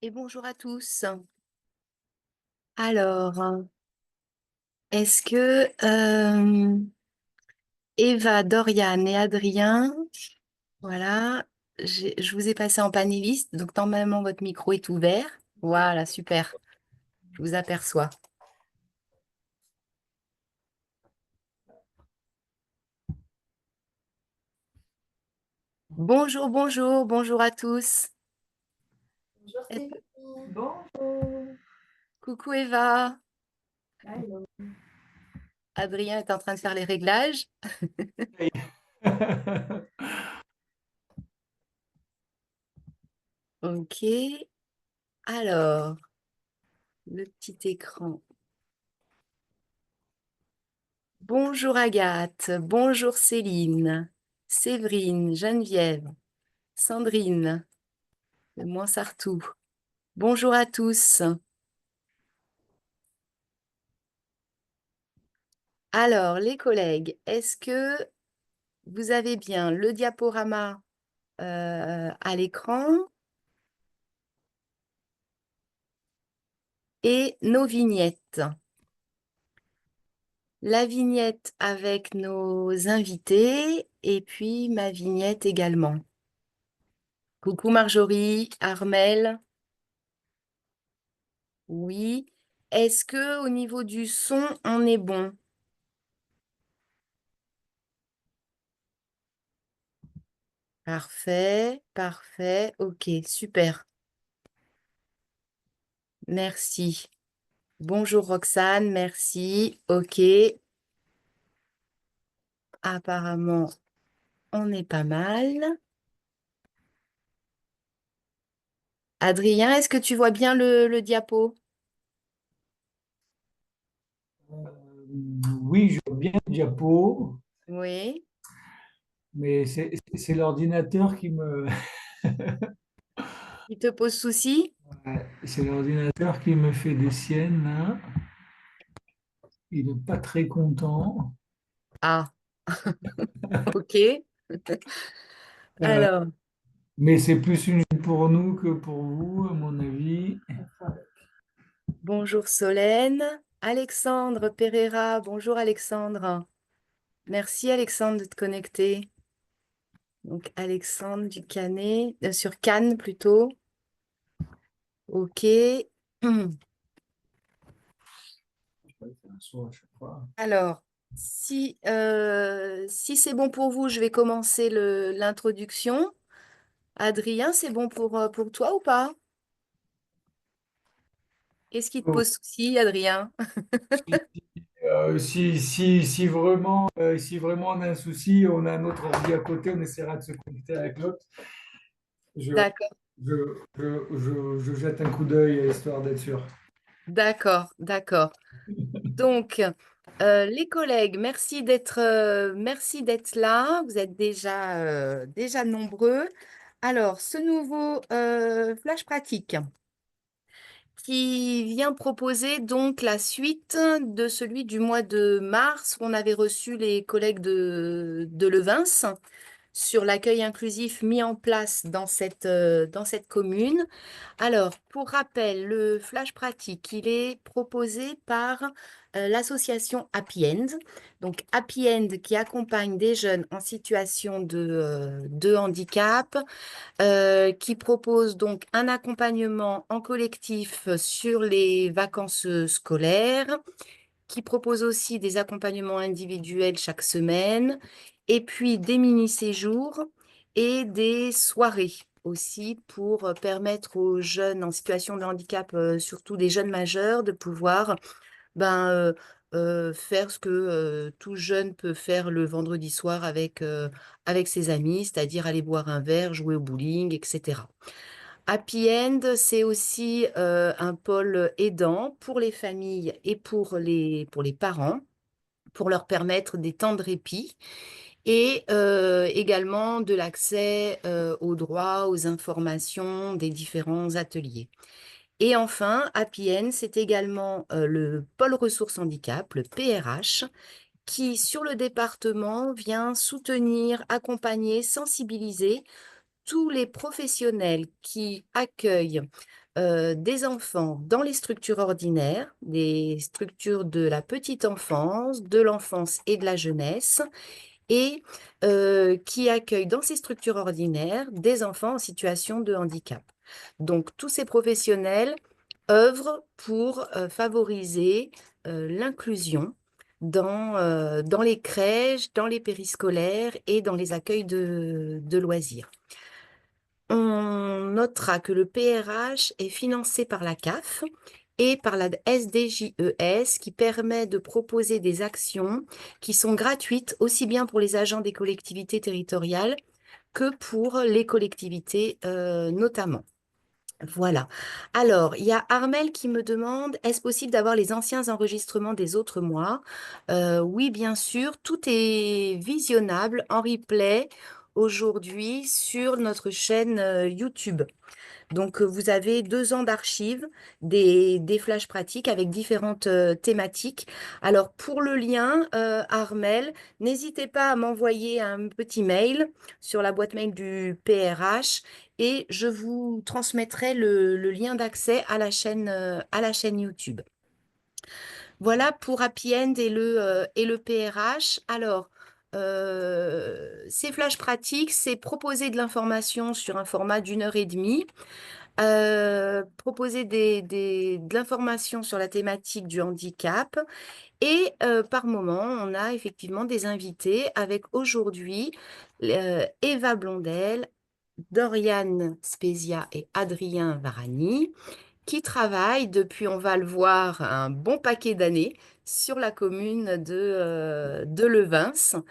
Et bonjour à tous. Alors, est-ce que Eva, Dorian et Adrien, voilà, je vous ai passé en panéliste, donc normalement votre micro est ouvert. Voilà, super, je vous aperçois. Bonjour, bonjour, bonjour à tous. Bonjour Est-ce Céline. que- Bonjour. Coucou Eva, Allô. Adrien est en train de faire les réglages. Ok, alors, le petit écran. Bonjour Agathe, bonjour Céline, Séverine, Geneviève, Sandrine, de Montsartou. Bonjour à tous. Alors, les collègues, est-ce que vous avez bien le diaporama à l'écran et nos vignettes? La vignette avec nos invités et puis ma vignette également. Coucou Marjorie, Armel, oui. Est-ce que au niveau du son, on est bon? Parfait, parfait. Ok, super. Merci. Bonjour Roxane, merci. Ok, apparemment, on est pas mal. Adrien, est-ce que tu vois bien le diapo? Oui, je vois bien le diapo, Oui. mais c'est l'ordinateur qui me, Il te pose souci? ouais, c'est l'ordinateur qui me fait des siennes, là. Il n'est pas très content. Ah, ok. Euh, Alors, mais c'est plus une gêne pour nous que pour vous, à mon avis. bonjour Solène. Alexandre Pereira, bonjour Alexandre. Merci Alexandre de te connecter. Donc Alexandre du Canet, sur Cannes plutôt. Ok. Je vais faire un saut à chaque fois. Alors, si c'est bon pour vous, je vais commencer l'introduction. Adrien, c'est bon pour toi ou pas? Qu'est-ce qui te Oh, pose souci, Adrien? Si, si vraiment on a un souci, on a un autre ordi à côté, on essaiera de se connecter avec l'autre. Je, D'accord, je jette un coup d'œil histoire d'être sûr. d'accord, d'accord. Donc, les collègues, merci d'être là. Vous êtes déjà nombreux. Alors, ce nouveau flash pratique qui vient proposer donc la suite de celui du mois de mars où on avait reçu les collègues de Levins sur l'accueil inclusif mis en place dans cette commune. Alors, pour rappel, le flash pratique, il est proposé par l'association Happy End. Donc, Happy End qui accompagne des jeunes en situation de handicap, qui propose donc un accompagnement en collectif sur les vacances scolaires, qui propose aussi des accompagnements individuels chaque semaine, et puis des mini-séjours et des soirées aussi pour permettre aux jeunes en situation de handicap, surtout des jeunes majeurs, de pouvoir faire ce que tout jeune peut faire le vendredi soir avec ses amis, c'est-à-dire aller boire un verre, jouer au bowling, etc. Happy End, c'est aussi un pôle aidant pour les familles et pour les parents, pour leur permettre des temps de répit et également de l'accès aux droits, aux informations des différents ateliers. Et enfin, Happy End, c'est également le pôle ressources handicap, le PRH, qui, sur le département, vient soutenir, accompagner, sensibiliser tous les professionnels qui accueillent des enfants dans les structures ordinaires, des structures de la petite enfance, de l'enfance et de la jeunesse, et qui accueille dans ces structures ordinaires des enfants en situation de handicap. Donc, tous ces professionnels œuvrent pour favoriser l'inclusion dans les crèches, dans les périscolaires et dans les accueils de loisirs. On notera que le PRH est financé par la CAF et par la SDJES qui permet de proposer des actions qui sont gratuites aussi bien pour les agents des collectivités territoriales que pour les collectivités notamment. Voilà. Alors, il y a Armel qui me demande, est-ce possible d'avoir les anciens enregistrements des autres mois? Oui, bien sûr, tout est visionnable en replay aujourd'hui sur notre chaîne YouTube. Donc, vous avez 2 ans d'archives, des flashs pratiques avec différentes thématiques. Alors, pour le lien, Armel, n'hésitez pas à m'envoyer un petit mail sur la boîte mail du PRH et je vous transmettrai le lien d'accès à la chaîne YouTube. Voilà pour Happy End et le PRH. Alors, ces flashs pratiques, c'est proposer de l'information sur un format d'1 heure et demie. Proposer de l'information sur la thématique du handicap. Et par moment, on a effectivement des invités avec aujourd'hui Eva Blondel, Doriane Spezia et Adrien Varani qui travaillent depuis, on va le voir, un bon paquet d'années sur la commune de Levins.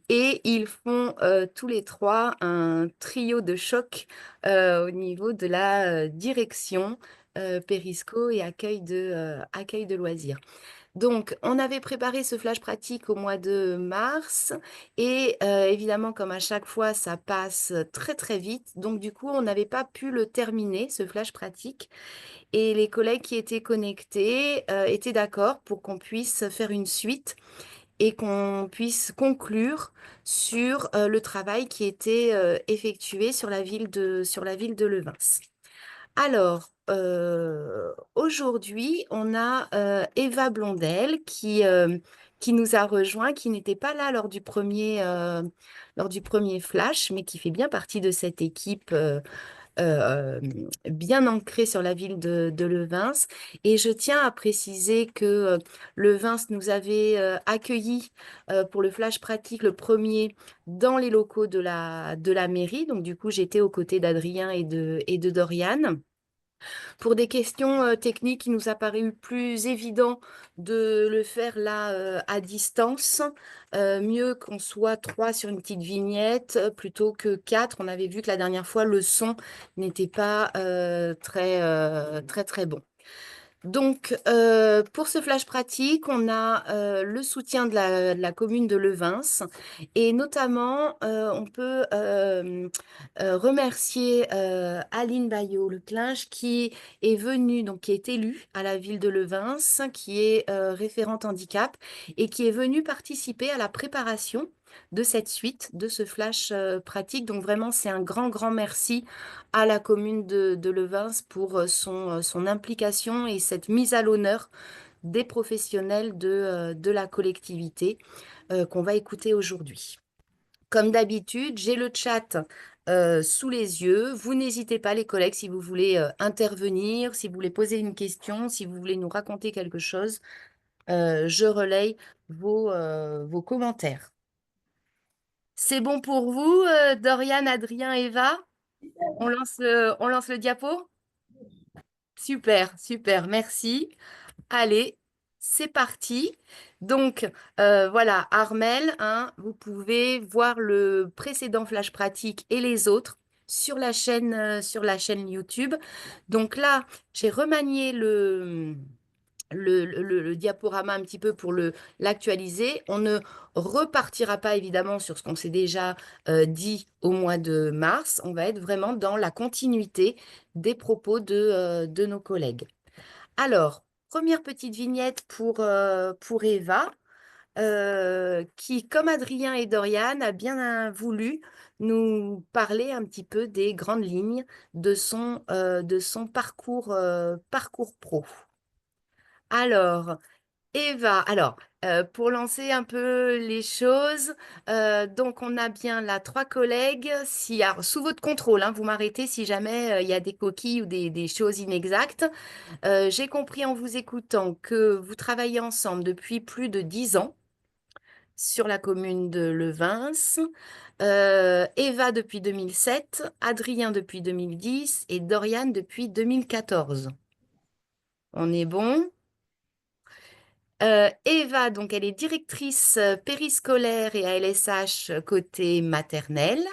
Et ils font tous les trois un trio de choc au niveau de la direction Périsco et accueil de loisirs. Donc, on avait préparé ce flash pratique au mois de mars et évidemment, comme à chaque fois, ça passe très très vite. Donc, du coup, on n'avait pas pu le terminer, ce flash pratique. Et les collègues qui étaient connectés étaient d'accord pour qu'on puisse faire une suite et qu'on puisse conclure sur le travail qui était effectué sur la ville de Levins. Alors, aujourd'hui, on a Eva Blondel qui nous a rejoint, qui n'était pas là lors du premier flash, mais qui fait bien partie de cette équipe euh, bien ancrée sur la ville de Levins. Et je tiens à préciser que Levins nous avait accueillis pour le flash pratique, le premier, dans les locaux de la mairie. Donc, du coup, j'étais aux côtés d'Adrien et de Doriane. Pour des questions techniques, il nous a paru plus évident de le faire là à distance. Mieux qu'on soit 3 sur une petite vignette plutôt que 4. On avait vu que la dernière fois, le son n'était pas très bon. Donc, pour ce flash pratique, on a le soutien de la commune de Levins et notamment, on peut remercier Aline Bayot-Leclinge qui est venue, donc qui est élue à la ville de Levins, qui est référente handicap et qui est venue participer à la préparation de cette suite, de ce flash pratique. Donc vraiment, c'est un grand merci à la commune de Levins pour son implication et cette mise à l'honneur des professionnels de la collectivité qu'on va écouter aujourd'hui. Comme d'habitude, j'ai le chat sous les yeux. Vous n'hésitez pas, les collègues, si vous voulez intervenir, si vous voulez poser une question, si vous voulez nous raconter quelque chose, je relaye vos commentaires. C'est bon pour vous, Dorian, Adrien, Eva? On lance le diapo? Super, super, merci. Allez, c'est parti. Donc, voilà, Armel, hein, vous pouvez voir le précédent flash pratique et les autres sur la chaîne YouTube. Donc là, j'ai remanié le diaporama un petit peu pour l'actualiser. On ne repartira pas évidemment sur ce qu'on s'est déjà dit au mois de mars. On va être vraiment dans la continuité des propos de nos collègues. Alors, première petite vignette pour Eva. qui, comme Adrien et Dorian, a bien voulu nous parler un petit peu des grandes lignes de son parcours, parcours pro. Alors, Eva, pour lancer un peu les choses, donc on a bien là trois collègues. Si, alors, sous votre contrôle, hein, vous m'arrêtez si jamais il y a des coquilles ou des choses inexactes. J'ai compris en vous écoutant que vous travaillez ensemble depuis plus de 10 ans sur la commune de Levins. Eva depuis 2007, Adrien depuis 2010 et Dorian depuis 2014. On est bon? Eva, donc, elle est directrice périscolaire et ALSH côté maternelle.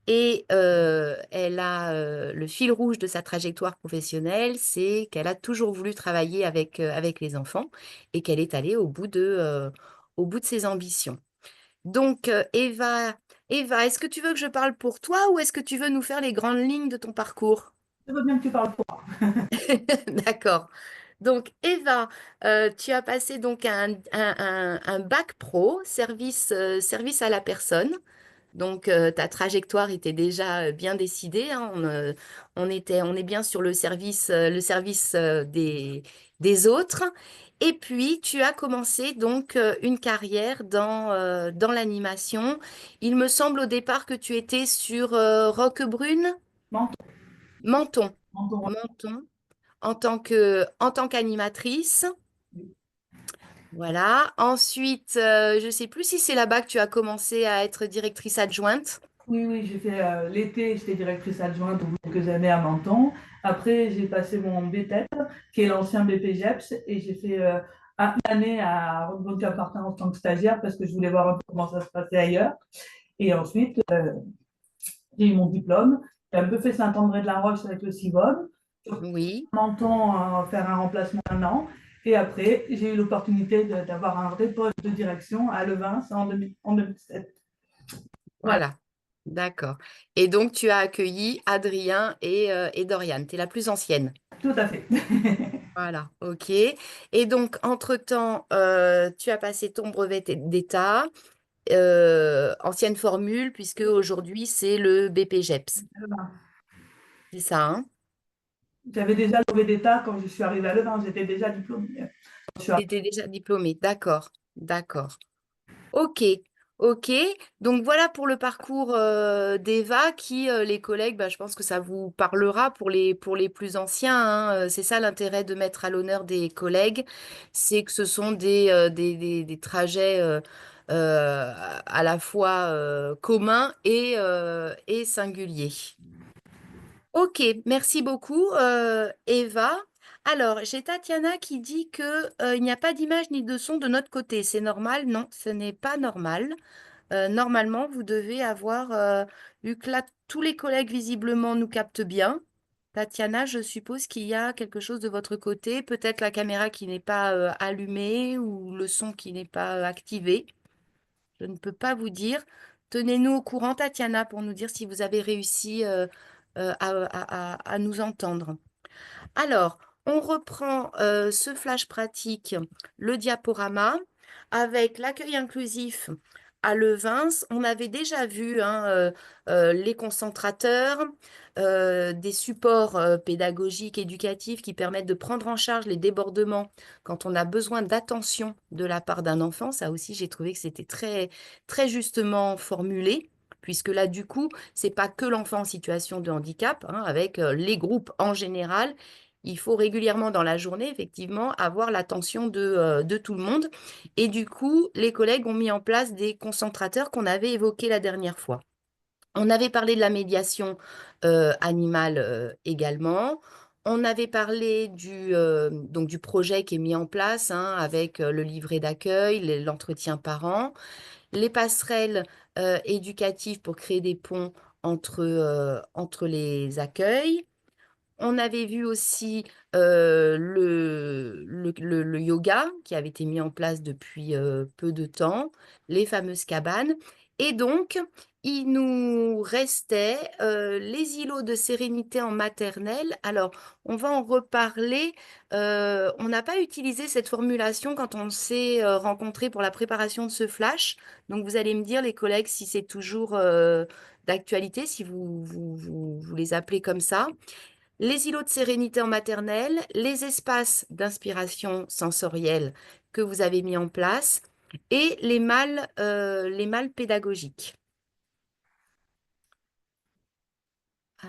Et elle a le fil rouge de sa trajectoire professionnelle, c'est qu'elle a toujours voulu travailler avec les enfants et qu'elle est allée au bout de ses ambitions. Donc, Eva, est-ce que tu veux que je parle pour toi ou est-ce que tu veux nous faire les grandes lignes de ton parcours? Je veux bien que tu parles pour D'accord. Donc, Eva, tu as passé donc un bac pro, service à la personne. Donc, ta trajectoire était déjà bien décidée, hein. On est bien sur le service des autres. Et puis, tu as commencé donc une carrière dans l'animation. Il me semble au départ que tu étais sur Roquebrune, Menton. Menton, Menton. Menton, en tant qu'animatrice. Oui, Voilà. Ensuite, je ne sais plus si c'est là-bas que tu as commencé à être directrice adjointe. oui, j'ai fait l'été, j'étais directrice adjointe au bout de quelques années à Menton. Après, j'ai passé mon BTEP, qui est l'ancien BPGEPS, et j'ai fait une année à Roquebrune-Cap-Martin en tant que stagiaire parce que je voulais voir un peu comment ça se passait ailleurs. Et ensuite, j'ai eu mon diplôme. J'ai un peu fait Saint-André-de-la-Roche avec le CIVOD. Sur Oui. Menton, faire un remplacement d'un an. Et après, j'ai eu l'opportunité d'avoir un vrai poste de direction à Levins en 2007. Voilà, Voilà, d'accord. Et donc, tu as accueilli Adrien et Dorian. Tu es la plus ancienne. tout à fait. Voilà, ok. Et donc, entre-temps, tu as passé ton brevet d'État, ancienne formule, puisque aujourd'hui, c'est le BPGEPS. C'est ça, hein? J'avais déjà le brevet d'État quand je suis arrivée à Levins, j'étais déjà diplômée. Tu étais déjà diplômée. D'accord, d'accord. Ok, ok. Donc voilà pour le parcours d'Eva qui, les collègues, bah, je pense que ça vous parlera pour les plus anciens, hein. C'est ça l'intérêt de mettre à l'honneur des collègues, c'est que ce sont des trajets à la fois communs et singuliers. Ok, merci beaucoup, Eva. Alors, j'ai Tatiana qui dit que, il n'y a pas d'image ni de son de notre côté. C'est normal? Non, ce n'est pas normal. Normalement, vous devez avoir, vu que là, tous les collègues visiblement nous captent bien. Tatiana, je suppose qu'il y a quelque chose de votre côté, peut-être la caméra qui n'est pas allumée ou le son qui n'est pas activé. Je ne peux pas vous dire. Tenez-nous au courant, Tatiana, pour nous dire si vous avez réussi à nous entendre. Alors, on reprend ce flash pratique, le diaporama, avec l'accueil inclusif à Levins. On avait déjà vu, hein, les concentrateurs, des supports pédagogiques, éducatifs qui permettent de prendre en charge les débordements quand on a besoin d'attention de la part d'un enfant. Ça aussi, j'ai trouvé que c'était très, très justement formulé. Puisque là, du coup, c'est pas que l'enfant en situation de handicap, hein, avec les groupes en général, il faut régulièrement dans la journée, effectivement, avoir l'attention de tout le monde. Et du coup, les collègues ont mis en place des concentrateurs qu'on avait évoqués la dernière fois. On avait parlé de la médiation animale également. On avait parlé donc du projet qui est mis en place, hein, avec le livret d'accueil, l'entretien parent, les passerelles éducatives pour créer des ponts entre les accueils. On avait vu aussi le yoga qui avait été mis en place depuis peu de temps, les fameuses cabanes. Et donc, il nous restait les îlots de sérénité en maternelle. Alors, on va en reparler. On n'a pas utilisé cette formulation quand on s'est rencontrés pour la préparation de ce flash. Donc, vous allez me dire, les collègues, si c'est toujours d'actualité, si vous les appelez comme ça. Les îlots de sérénité en maternelle, les espaces d'inspiration sensorielle que vous avez mis en place et les mâles pédagogiques.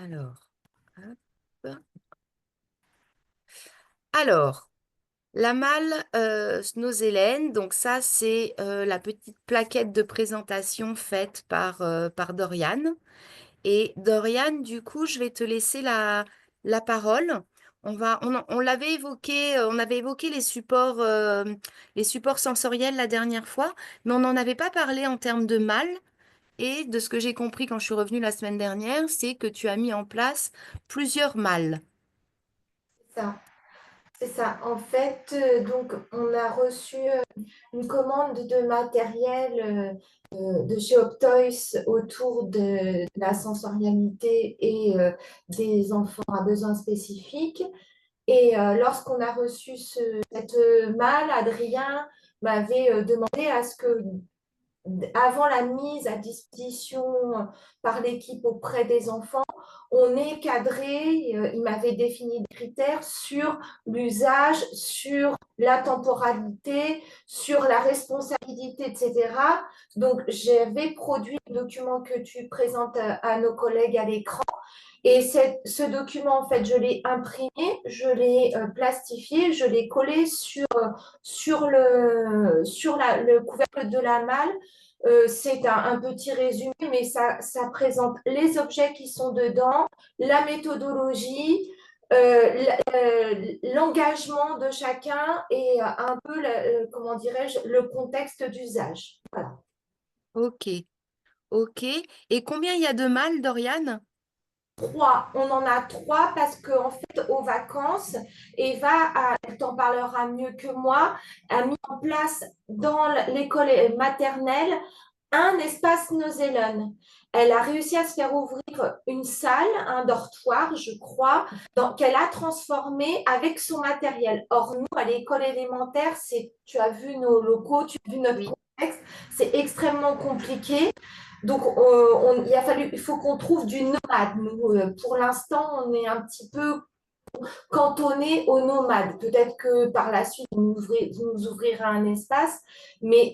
Alors, hop. Alors, la malle Snozelen, donc ça c'est la petite plaquette de présentation faite par Doriane. Et Dorian, du coup, je vais te laisser la parole. On l'avait évoqué, on avait évoqué les supports sensoriels la dernière fois, mais on n'en avait pas parlé en termes de mal. Et de ce que j'ai compris quand je suis revenue la semaine dernière, c'est que tu as mis en place plusieurs malles. Ça. C'est ça. En fait, donc, on a reçu une commande de matériel de chez Optoys autour de la sensorialité et des enfants à besoins spécifiques. Et lorsqu'on a reçu cette malle, Adrien m'avait demandé à ce que avant la mise à disposition par l'équipe auprès des enfants, on est cadré, il m'avait défini des critères sur l'usage, sur la temporalité, sur la responsabilité, etc. Donc, j'avais produit le document que tu présentes à nos collègues à l'écran. Et ce document, en fait, je l'ai imprimé, je l'ai plastifié, je l'ai collé sur le couvercle de la malle. C'est un petit résumé, mais ça présente les objets qui sont dedans, la méthodologie, l'engagement de chacun et un peu, comment dirais-je, le contexte d'usage. Voilà. Ok, ok. Et combien il y a de mâles, Dorian? 3, on en a 3 parce qu'en fait, aux vacances, Eva, elle t'en parlera mieux que moi, a mis en place dans l'école maternelle un espace Neuseeland. Elle a réussi à se faire ouvrir une salle, un dortoir, je crois, qu'elle a transformé avec son matériel. Or, nous, à l'école élémentaire, tu as vu nos locaux, tu as vu notre Oui. contexte, c'est extrêmement compliqué. Donc, il faut qu'on trouve du nomade. Nous, pour l'instant, on est un petit peu cantonné aux nomades. Peut-être que par la suite, vous nous ouvrirez un espace, mais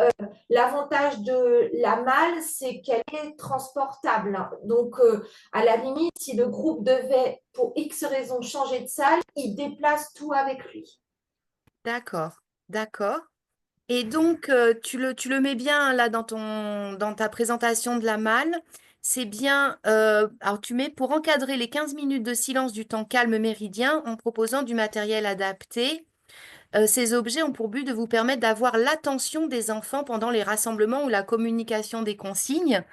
l'avantage de la malle, c'est qu'elle est transportable. Donc, à la limite, si le groupe devait, pour X raisons, changer de salle, il déplace tout avec lui. D'accord, d'accord. Et donc, tu le mets bien là dans ta présentation de la malle. C'est bien, alors tu mets pour encadrer les 15 minutes de silence du temps calme méridien en proposant du matériel adapté. Ces objets ont pour but de vous permettre d'avoir l'attention des enfants pendant les rassemblements ou la communication des consignes.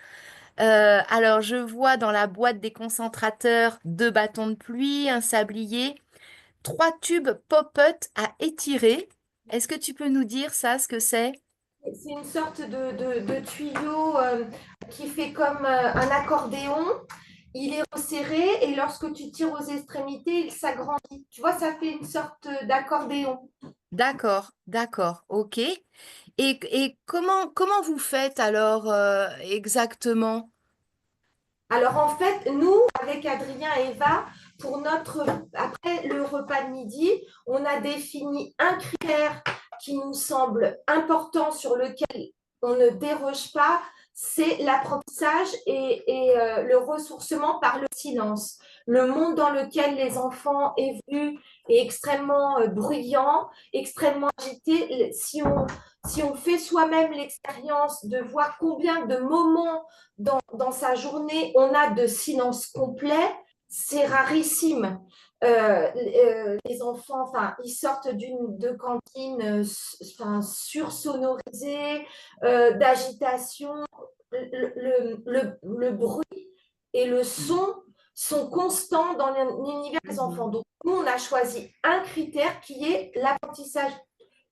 Alors, je vois dans la boîte des concentrateurs 2 bâtons de pluie, un sablier, 3 tubes pop-up à étirer. Est-ce que tu peux nous dire ça, ce que c'est? C'est une sorte de tuyau qui fait comme un accordéon. Il est resserré et lorsque tu tires aux extrémités, il s'agrandit. Tu vois, ça fait une sorte d'accordéon. D'accord, d'accord, ok. Et comment vous faites alors exactement? Alors en fait, nous, avec Adrien et Eva, après le repas de midi, on a défini un critère qui nous semble important sur lequel on ne déroge pas, c'est l'apprentissage et le ressourcement par le silence. Le monde dans lequel les enfants évoluent est extrêmement bruyant, extrêmement agité. Si on fait soi-même l'expérience de voir combien de moments dans sa journée, on a de silence complet, c'est rarissime. Les enfants, ils sortent de cantines sursonorisées, d'agitation. Le bruit et le son sont constants dans l'univers des enfants. Donc, nous, on a choisi un critère qui est l'apprentissage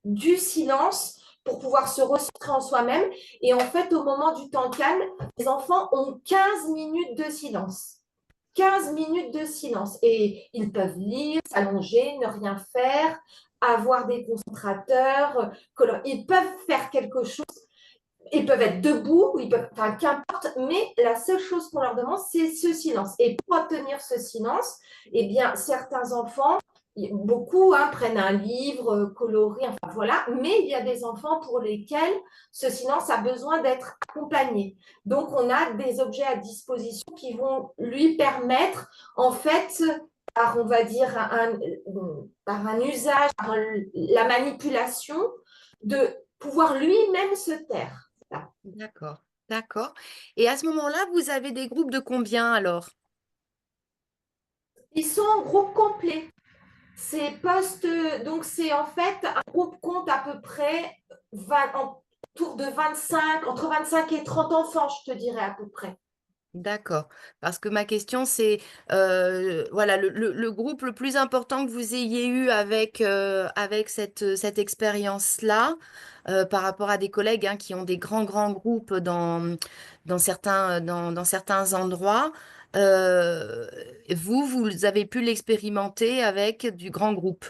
du silence pour pouvoir se recentrer en soi-même. Et en fait, au moment du temps calme, les enfants ont 15 minutes de silence. 15 minutes de silence. Et ils peuvent lire, s'allonger, ne rien faire, avoir des concentrateurs, ils peuvent faire quelque chose. Ils peuvent être debout, enfin, qu'importe, mais la seule chose qu'on leur demande, c'est ce silence. Et pour obtenir ce silence, eh bien, certains enfants, beaucoup prennent un livre coloré, enfin voilà, mais il y a des enfants pour lesquels ce silence a besoin d'être accompagné. Donc, on a des objets à disposition qui vont lui permettre, en fait, par, on va dire, par un usage, par la manipulation, de pouvoir lui-même se taire. D'accord, d'accord. Et à ce moment-là, vous avez des groupes de combien alors? Ils sont en groupe complet. Donc c'est en fait, un groupe compte à peu près autour de 25, entre 25 et 30 enfants, je te dirais à peu près. D'accord. Parce que ma question, c'est voilà, le groupe le plus important que vous ayez eu avec cette expérience-là, par rapport à des collègues qui ont des grands groupes dans certains endroits, vous avez pu l'expérimenter avec du grand groupe.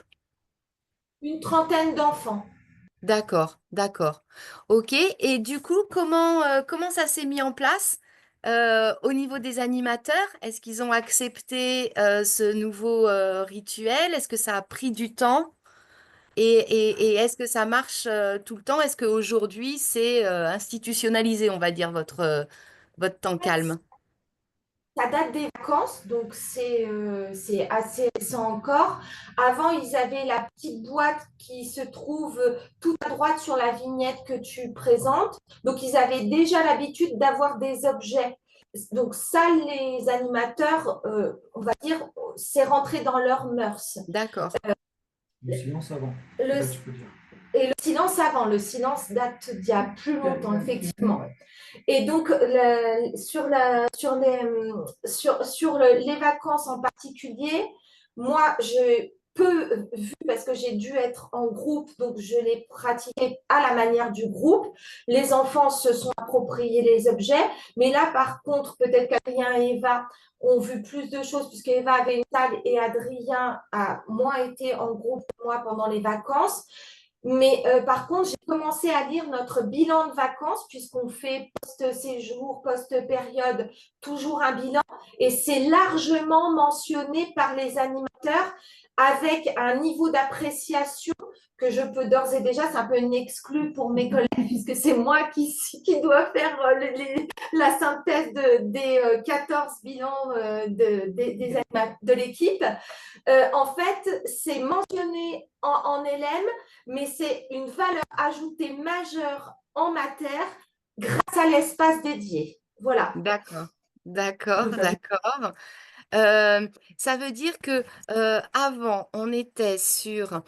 Une trentaine d'enfants. D'accord, d'accord. Ok. Et du coup, comment ça s'est mis en place au niveau des animateurs? Est-ce qu'ils ont accepté ce nouveau rituel? Est-ce que ça a pris du temps? Et est-ce que ça marche tout le temps? Est-ce qu'aujourd'hui, c'est institutionnalisé, on va dire, votre temps calme? Ça date des vacances, donc c'est assez récent encore. Avant, ils avaient la petite boîte qui se trouve tout à droite sur la vignette que tu présentes. Donc, ils avaient déjà l'habitude d'avoir des objets. Donc, ça, les animateurs, on va dire, c'est rentré dans leurs mœurs. D'accord, Le silence avant, Le, là tu peux dire. et le silence avant, le silence date d'il y a plus longtemps, effectivement. Et donc, les vacances en particulier, moi, je peux, vu parce que j'ai dû être en groupe, donc je l'ai pratiqué à la manière du groupe. Les enfants se sont appropriés les objets, mais là, par contre, peut-être qu'Adrien et Eva ont vu plus de choses, puisque Eva avait une salle et Adrien a moins été en groupe que moi pendant les vacances. Mais par contre, j'ai commencé à lire notre bilan de vacances, puisqu'on fait post-séjour, post-période, toujours un bilan. Et c'est largement mentionné par les animateurs avec un niveau d'appréciation que je peux d'ores et déjà, c'est un peu une exclue pour mes collègues, puisque c'est moi qui dois faire la synthèse des 14 bilans de l'équipe. En fait, c'est mentionné en LM, mais c'est une valeur ajoutée majeure en matière grâce à l'espace dédié. Voilà. d'accord, d'accord, Donc, ça veut d'accord. Ça veut dire que avant, on était sur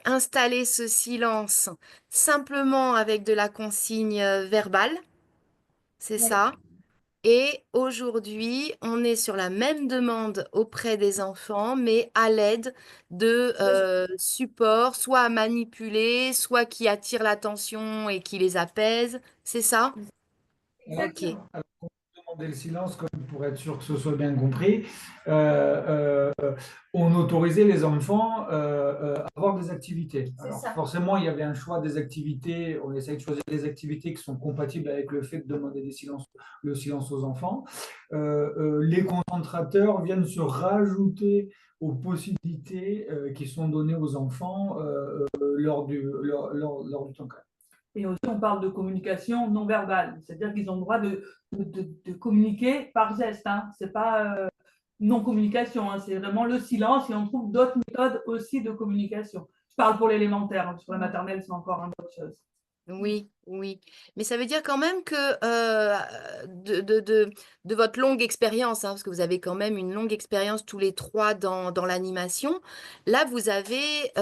installer ce silence simplement avec de la consigne verbale, c'est Oui, ça. Et aujourd'hui, on est sur la même demande auprès des enfants, mais à l'aide de supports, soit à manipuler, soit qui attirent l'attention et qui les apaisent, c'est ça? Ok, exactement. Demander le silence, comme pour être sûr que ce soit bien compris, on autorisait les enfants à avoir des activités. C'est Alors ça. forcément, il y avait un choix des activités, on essaye de choisir des activités qui sont compatibles avec le fait de demander le silence aux enfants. Les concentrateurs viennent se rajouter aux possibilités qui sont données aux enfants lors du temps calme. Et aussi, on parle de communication non verbale, c'est-à-dire qu'ils ont le droit de communiquer par geste. Hein. Ce n'est pas non-communication, hein. C'est vraiment le silence et on trouve d'autres méthodes aussi de communication. Je parle pour l'élémentaire, hein. Sur la maternelle, c'est encore une autre chose. oui, oui. Mais ça veut dire quand même que de votre longue expérience, parce que vous avez quand même une longue expérience tous les trois dans l'animation, là, vous avez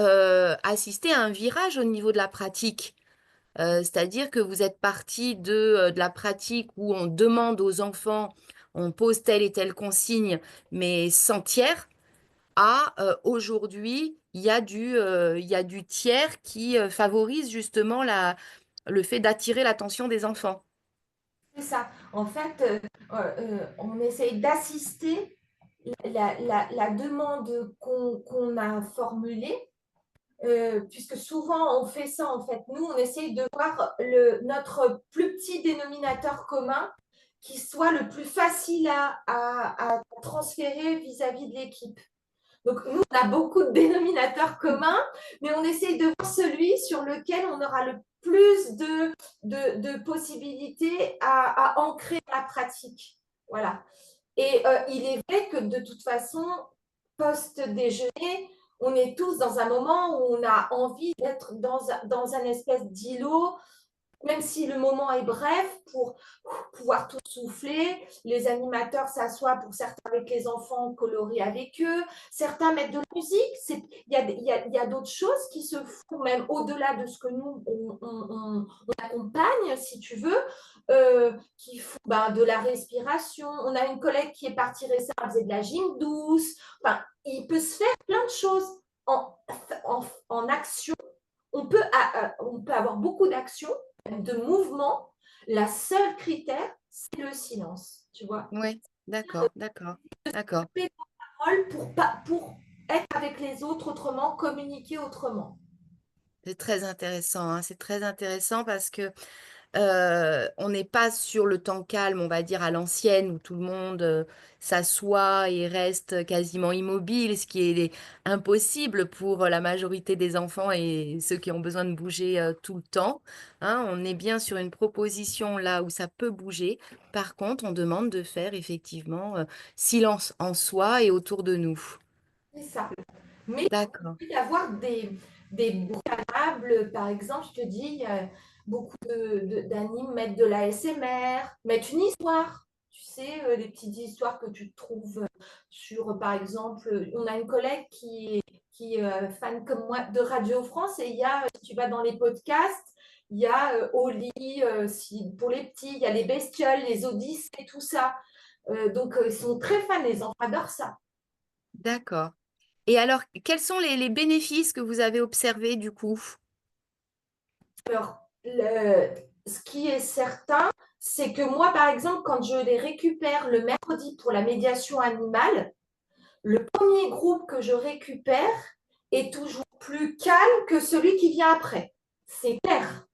assisté à un virage au niveau de la pratique. C'est-à-dire que vous êtes parti de la pratique où on demande aux enfants, on pose telle et telle consigne, mais sans tiers, à aujourd'hui il y a du tiers qui favorise justement le fait d'attirer l'attention des enfants. C'est ça. En fait, on essaye d'assister la demande qu'on a formulée, puisque souvent on fait ça en fait. Nous, on essaye de voir notre plus petit dénominateur commun qui soit le plus facile à transférer vis-à-vis de l'équipe. Donc, nous, on a beaucoup de dénominateurs communs, mais on essaye de voir celui sur lequel on aura le plus de possibilités à ancrer la pratique. Voilà. Et il est vrai que de toute façon, post-déjeuner, on est tous dans un moment où on a envie d'être dans un espèce d'îlot, même si le moment est bref, pour pouvoir tout souffler. Les animateurs s'assoient pour certains avec les enfants, colorient avec eux. Certains mettent de la musique. Il y a d'autres choses qui se font, même au-delà de ce que nous, on accompagne, si tu veux, qui font de la respiration. On a une collègue qui est partie récemment, elle faisait de la gym douce. Enfin, il peut se faire plein de choses en action. On peut avoir beaucoup d'actions, de mouvements. La seule critère, c'est le silence, tu vois. Oui, d'accord, d'accord, d'accord. Pour être avec les autres autrement, communiquer autrement. C'est très intéressant, hein. C'est très intéressant parce que on n'est pas sur le temps calme, on va dire à l'ancienne, où tout le monde s'assoit et reste quasiment immobile, ce qui est impossible pour la majorité des enfants et ceux qui ont besoin de bouger tout le temps, hein. On est bien sur une proposition là où ça peut bouger. Par contre, on demande de faire effectivement silence en soi et autour de nous. C'est ça. Mais D'accord. il peut y avoir des bruits, par exemple, je te dis, il y a beaucoup d'animes mettent de la SMR, mettent une histoire. Tu sais, les petites histoires que tu trouves sur, par exemple, on a une collègue qui est fan comme moi de Radio France et il y a, si tu vas dans les podcasts, il y a Oli, pour les petits, il y a les bestioles, les Odyssées, tout ça. Donc, ils sont très fans, les enfants adorent ça. D'accord. Et alors, quels sont les bénéfices que vous avez observés du coup? Alors, ce qui est certain, c'est que moi, par exemple, quand je les récupère le mercredi pour la médiation animale, le premier groupe que je récupère est toujours plus calme que celui qui vient après. C'est clair.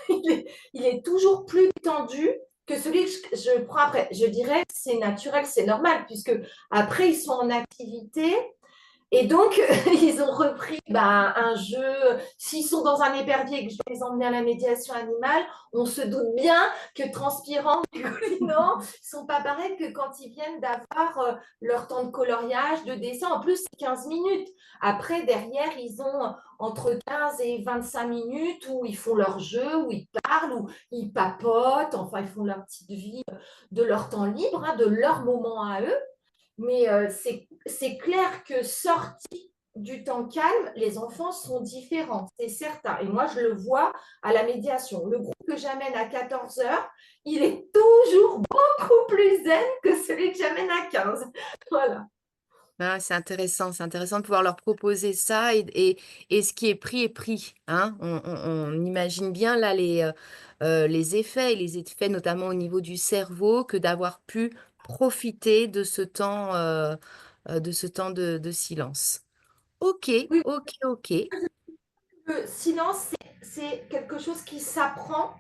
Il est toujours plus tendu que celui que je prends après. Je dirais que c'est naturel, c'est normal, puisque après, ils sont en activité. Et donc, ils ont repris un jeu. S'ils sont dans un épervier et que je vais les emmener à la médiation animale, on se doute bien que transpirant, dégoulinant, ils ne sont pas pareils que quand ils viennent d'avoir leur temps de coloriage, de dessin. En plus, c'est 15 minutes. Après, derrière, ils ont entre 15 et 25 minutes où ils font leur jeu, où ils parlent, où ils papotent. Enfin, ils font leur petite vie de leur temps libre, hein, de leur moment à eux. Mais c'est clair que sortis du temps calme, les enfants sont différents, c'est certain. Et moi, je le vois à la médiation. Le groupe que j'amène à 14 heures, il est toujours beaucoup plus zen que celui que j'amène à 15. Voilà. Ah, c'est intéressant de pouvoir leur proposer ça et ce qui est pris, hein. On imagine bien là les effets, et les effets notamment au niveau du cerveau, que d'avoir pu profiter de ce temps de silence. Ok, Oui, ok, ok. le silence, c'est quelque chose qui s'apprend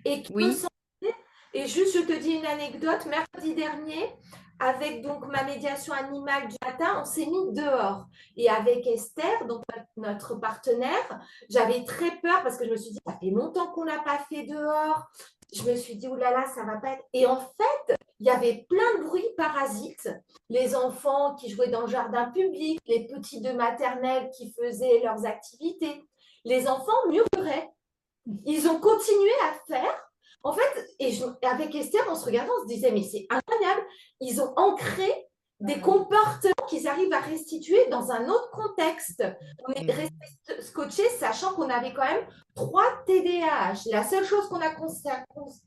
et qui peut Oui, s'entraîner. Et juste, je te dis une anecdote. Mercredi dernier, avec donc ma médiation animale du matin, on s'est mis dehors. Et avec Esther, donc notre partenaire, j'avais très peur parce que je me suis dit, ça fait longtemps qu'on n'a pas fait dehors. Je me suis dit, oulala, ça va pas être. Et en fait, il y avait plein de bruits parasites. Les enfants qui jouaient dans le jardin public, les petits de maternelle qui faisaient leurs activités. Les enfants murmuraient. Ils ont continué à faire. En fait, avec Esther, on se regardait, on se disait, mais c'est incroyable. Ils ont ancré des comportements qu'ils arrivent à restituer dans un autre contexte. On est resté scotché, sachant qu'on avait quand même 3 TDAH. La seule chose qu'on a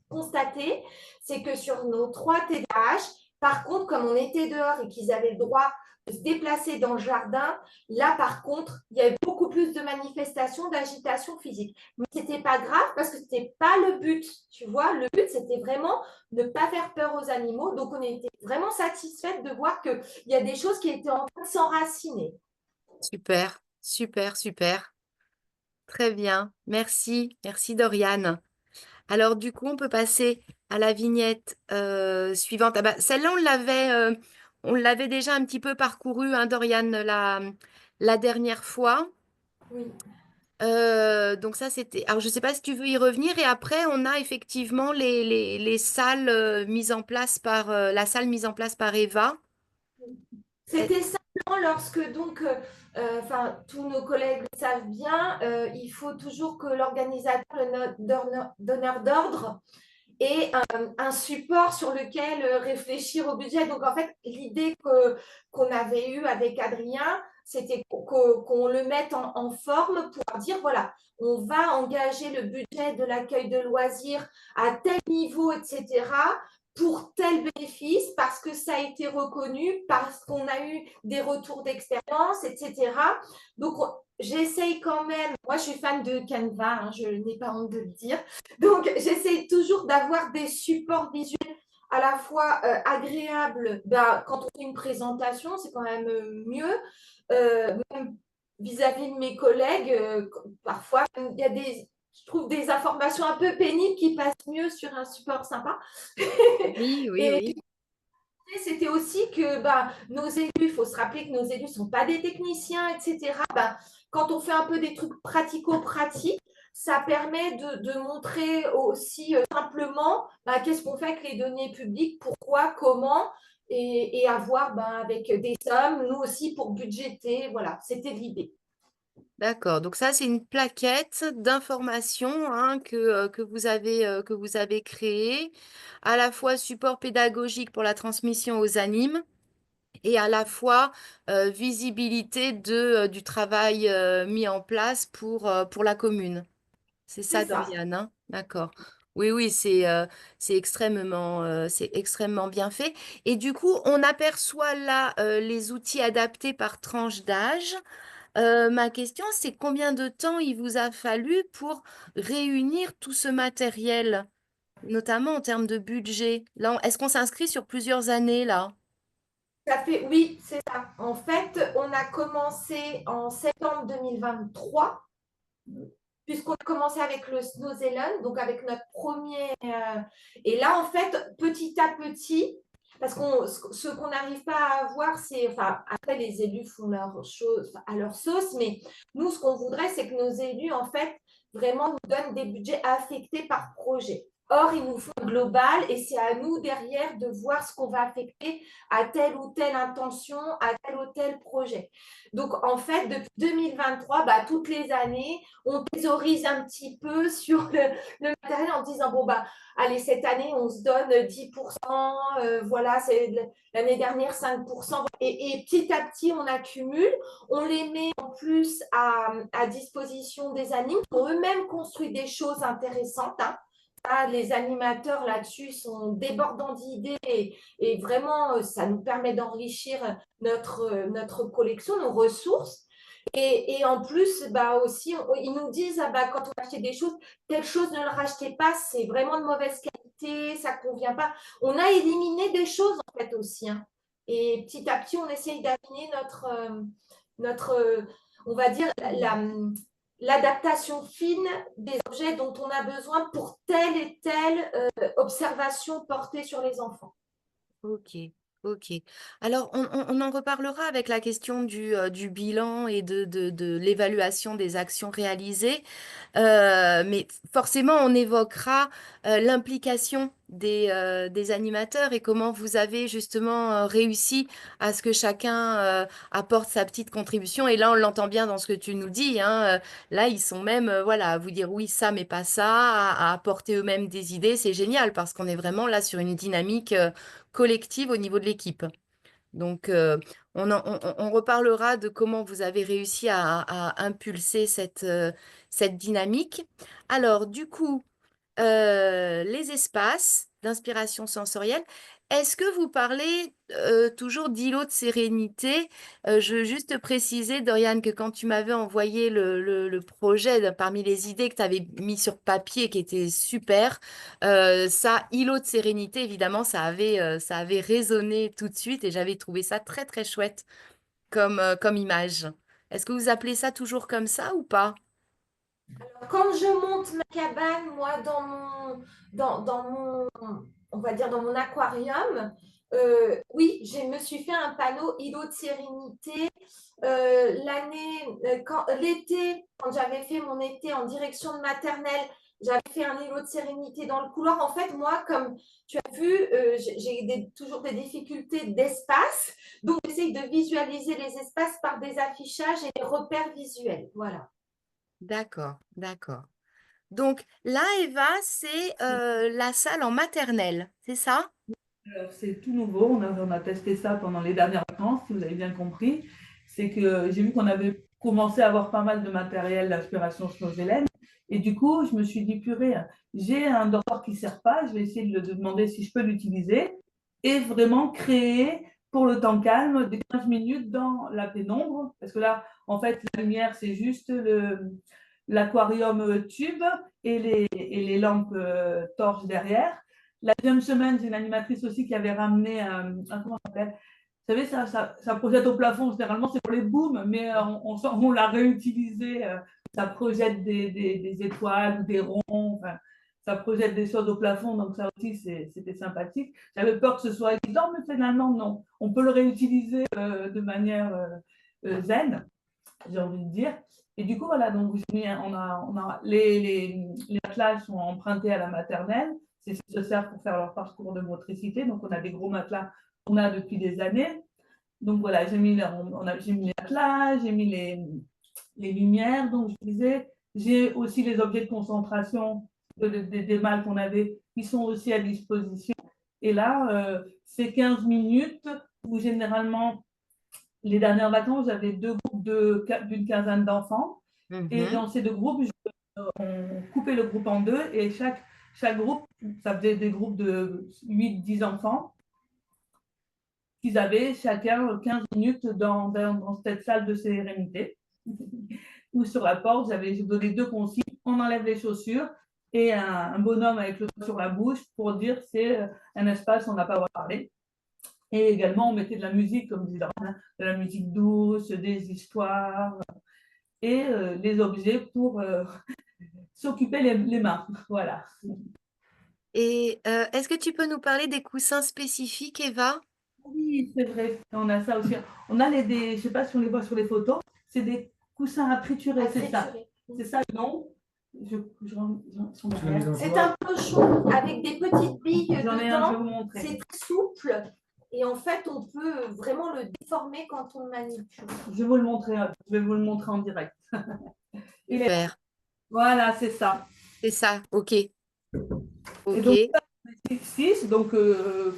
constaté, c'est que sur nos 3 TDAH, par contre, comme on était dehors et qu'ils avaient le droit se déplacer dans le jardin. Là, par contre, il y avait beaucoup plus de manifestations, d'agitation physique. Mais ce n'était pas grave parce que ce n'était pas le but. Tu vois, le but, c'était vraiment de ne pas faire peur aux animaux. Donc, on était vraiment satisfaite de voir qu'il y a des choses qui étaient en train de s'enraciner. Super, super, super. Très bien. Merci. Merci, Doriane. Alors, du coup, on peut passer à la vignette suivante. Ah bah, celle-là, on l'avait déjà un petit peu parcourue, hein, Doriane, la dernière fois. Oui. Donc ça, c'était... Alors, je ne sais pas si tu veux y revenir. Et après, on a effectivement les salles mises en place par... la salle mise en place par Eva. Euh, C'était simplement lorsque donc, enfin, tous nos collègues le savent bien, il faut toujours que l'organisateur, le donneur d'ordre, ait un support sur lequel réfléchir au budget. Donc, en fait, l'idée qu'on avait eue avec Adrien, c'était qu'on le mette en forme pour dire, voilà, on va engager le budget de l'accueil de loisirs à tel niveau, etc., pour tel bénéfice, parce que ça a été reconnu, parce qu'on a eu des retours d'expérience, etc. Donc, j'essaye quand même, moi je suis fan de Canva, hein, je n'ai pas honte de le dire, donc j'essaye toujours d'avoir des supports visuels à la fois agréables, ben, quand on fait une présentation, c'est quand même mieux, même vis-à-vis de mes collègues, parfois il y a je trouve des informations un peu pénibles qui passent mieux sur un support sympa. Oui, oui, Et oui. c'était aussi que bah, nos élus, il faut se rappeler que nos élus ne sont pas des techniciens, etc. Bah, quand on fait un peu des trucs pratico-pratiques, ça permet de montrer aussi simplement bah, qu'est-ce qu'on fait avec les données publiques, pourquoi, comment, et avoir bah, avec des sommes, nous aussi pour budgéter. Voilà, c'était l'idée. D'accord. Donc ça, c'est une plaquette d'information, hein, que vous avez créée, à la fois support pédagogique pour la transmission aux animes et à la fois visibilité du travail mis en place pour la commune. C'est C'est ça, ça. Doriane, hein? D'accord. Oui, oui, c'est extrêmement bien fait. Et du coup, on aperçoit là les outils adaptés par tranche d'âge. Ma question, c'est combien de temps il vous a fallu pour réunir tout ce matériel, notamment en termes de budget? Là, est-ce qu'on s'inscrit sur plusieurs années là? Ça fait, oui, c'est ça. En fait, on a commencé en septembre 2023 puisqu'on a commencé avec le Snow Zealand, donc avec notre premier. Et là, en fait, petit à petit, parce que ce qu'on n'arrive pas à avoir, c'est. Enfin, après, les élus font leur chose à leur sauce, mais nous, ce qu'on voudrait, c'est que nos élus, en fait, vraiment nous donnent des budgets affectés par projet. Or, ils nous font un global et c'est à nous derrière de voir ce qu'on va affecter à telle ou telle intention, à tel ou tel projet. Donc, en fait, depuis 2023, bah, toutes les années, on thésaurise un petit peu sur le matériel en disant, bon, bah, allez, cette année, on se donne 10%, voilà, c'est l'année dernière 5%. Et petit à petit, on accumule, on les met en plus à disposition des animes pour eux-mêmes construire des choses intéressantes. Hein. Les animateurs là-dessus sont débordants d'idées et vraiment, ça nous permet d'enrichir notre collection, nos ressources. Et en plus, bah aussi, ils nous disent, ah bah, quand on achète des choses, telle chose, ne le rachetez pas, c'est vraiment de mauvaise qualité, ça ne convient pas. On a éliminé des choses, en fait, aussi. Hein. Et petit à petit, on essaye d'affiner notre on va dire, l'adaptation fine des objets dont on a besoin pour telle et telle observation portée sur les enfants. Ok, ok. Alors, on en reparlera avec la question du bilan et de l'évaluation des actions réalisées. Mais forcément, on évoquera l'implication des animateurs et comment vous avez justement réussi à ce que chacun apporte sa petite contribution. Et là, on l'entend bien dans ce que tu nous dis, hein. Là, ils sont même, voilà, à vous dire oui, ça, mais pas ça, à apporter eux-mêmes des idées. C'est génial parce qu'on est vraiment là sur une dynamique collective au niveau de l'équipe. Donc, on reparlera de comment vous avez réussi à impulser cette dynamique. Alors, du coup, les espaces d'inspiration sensorielle, Est-ce que vous parlez toujours d'îlot de sérénité? Je veux juste préciser, Dorian, que quand tu m'avais envoyé le projet parmi les idées que tu avais mis sur papier, qui était super, ça, îlot de sérénité, évidemment, ça avait résonné tout de suite et j'avais trouvé ça très, très chouette comme image. Est-ce que vous appelez ça toujours comme ça ou pas? Quand je monte ma cabane, moi, dans mon, on va dire dans mon aquarium, oui, je me suis fait un panneau îlot de sérénité. L'été, quand j'avais fait mon été en direction de maternelle, j'avais fait un îlot de sérénité dans le couloir. En fait, moi, comme tu as vu, j'ai toujours des difficultés d'espace. Donc, j'essaye de visualiser les espaces par des affichages et des repères visuels. Voilà. D'accord, d'accord. Donc là, Eva, c'est la salle en maternelle, c'est ça? Alors, c'est tout nouveau. On a testé ça pendant les dernières vacances, si vous avez bien compris. C'est que j'ai vu qu'on avait commencé à avoir pas mal de matériel d'aspiration Snowzellen. Et du coup, je me suis dit, purée, j'ai un dortoir qui ne sert pas. Je vais essayer de demander si je peux l'utiliser et vraiment créer pour le temps calme des 15 minutes dans la pénombre. Parce que là, en fait, la lumière, c'est juste l'aquarium tube et les lampes torches derrière. La deuxième semaine, j'ai une animatrice aussi qui avait ramené comment ça s'appelle? Vous savez, ça projette au plafond. Généralement, c'est pour les booms, mais on l'a réutilisé. Ça projette des étoiles ou des ronds. Enfin, ça projette des choses au plafond. Donc, ça aussi, c'était sympathique. J'avais peur que ce soit évident, mais finalement, non. On peut le réutiliser de manière zen, j'ai envie de dire. Et du coup, voilà, donc les matelas sont empruntés à la maternelle. C'est ce qui se sert pour faire leur parcours de motricité. Donc, on a des gros matelas qu'on a depuis des années. Donc, voilà, j'ai mis les matelas, j'ai mis les lumières. Donc, je disais, j'ai aussi les objets de concentration des mâles qu'on avait qui sont aussi à disposition. Et là, c'est 15 minutes où généralement, les dernières vacances, j'avais deux groupes d'une quinzaine d'enfants. Et Mhm. dans ces deux groupes, on coupait le groupe en deux et chaque groupe, ça faisait des groupes de 8-10 enfants qu'ils avaient chacun 15 minutes dans cette salle de sérénité. Ou sur la porte, j'ai donné deux consignes, on enlève les chaussures et un bonhomme avec le doigt sur la bouche pour dire c'est un espace où on n'a pas le droit de parler. Et également, on mettait de la musique, comme disait Laurent, de la musique douce, des histoires et les objets pour s'occuper les mains. Voilà. Et est-ce que tu peux nous parler des coussins spécifiques, Eva? Oui, c'est vrai. On a ça aussi. On a je ne sais pas si on les voit sur les photos, c'est des coussins à triturer, c'est ça. C'est ça le nom. C'est un pochon avec des petites billes J'en ai un, je vais vous dedans. montrer. C'est très souple. Et en fait, on peut vraiment le déformer quand on le manipule. Je vais vous le montrer, en direct. Super. Voilà, c'est ça. C'est ça, ok. Et Ok. donc, 6, donc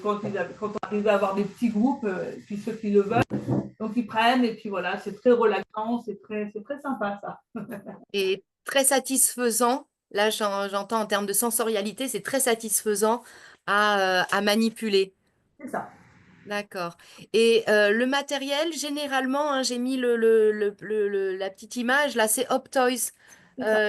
quand on arrive à avoir des petits groupes, puis ceux qui le veulent, donc ils prennent, et puis voilà, c'est très relaxant, c'est très sympa ça. Et très satisfaisant. Là, j'entends en termes de sensorialité, c'est très satisfaisant à manipuler. C'est ça. D'accord. Et le matériel, généralement, hein, j'ai mis la petite image, là, c'est Optoys.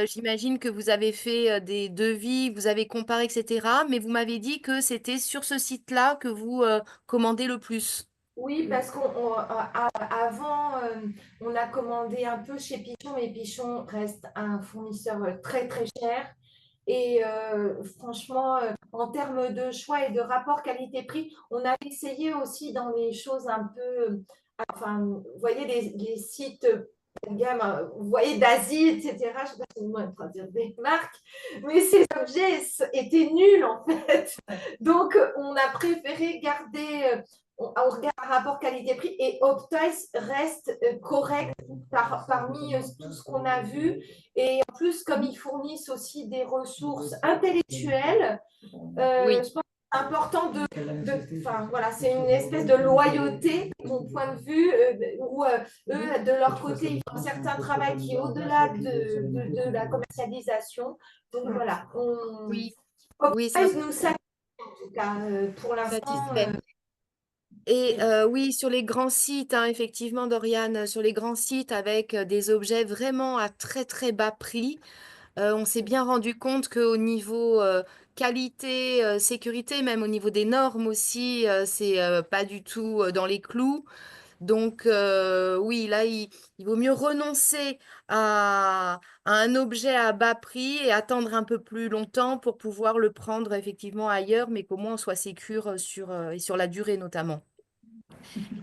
J'imagine que vous avez fait des devis, vous avez comparé, etc. Mais vous m'avez dit que c'était sur ce site-là que vous commandez le plus. Oui, parce qu'avant, on a commandé un peu chez Pichon, mais Pichon reste un fournisseur très, très cher. Et franchement, en termes de choix et de rapport qualité-prix, on a essayé aussi dans les choses un peu, enfin, vous voyez les sites de gamme, vous voyez d'Asie, etc. Je ne sais pas si on va dire des marques, mais ces objets étaient nuls en fait. Donc, on a préféré garder, on regarde un rapport qualité-prix et Optoys reste correct parmi tout ce qu'on a vu. Et en plus, comme ils fournissent aussi des ressources intellectuelles, Oui. je pense que c'est important enfin, voilà, c'est une espèce de loyauté, de mon point de vue, où eux, de leur côté, ils font un certain travail qui est au-delà de la commercialisation. Donc voilà, Oui, oui, Optoys nous satisfait. tout cas, pour l'instant. Satisfait. Et oui, sur les grands sites, hein, effectivement, Doriane, sur les grands sites avec des objets vraiment à très très bas prix, on s'est bien rendu compte qu'au niveau qualité, sécurité, même au niveau des normes aussi, c'est pas du tout dans les clous. Donc oui, là, il vaut mieux renoncer à un objet à bas prix et attendre un peu plus longtemps pour pouvoir le prendre effectivement ailleurs, mais qu'au moins on soit sécure et sur la durée notamment.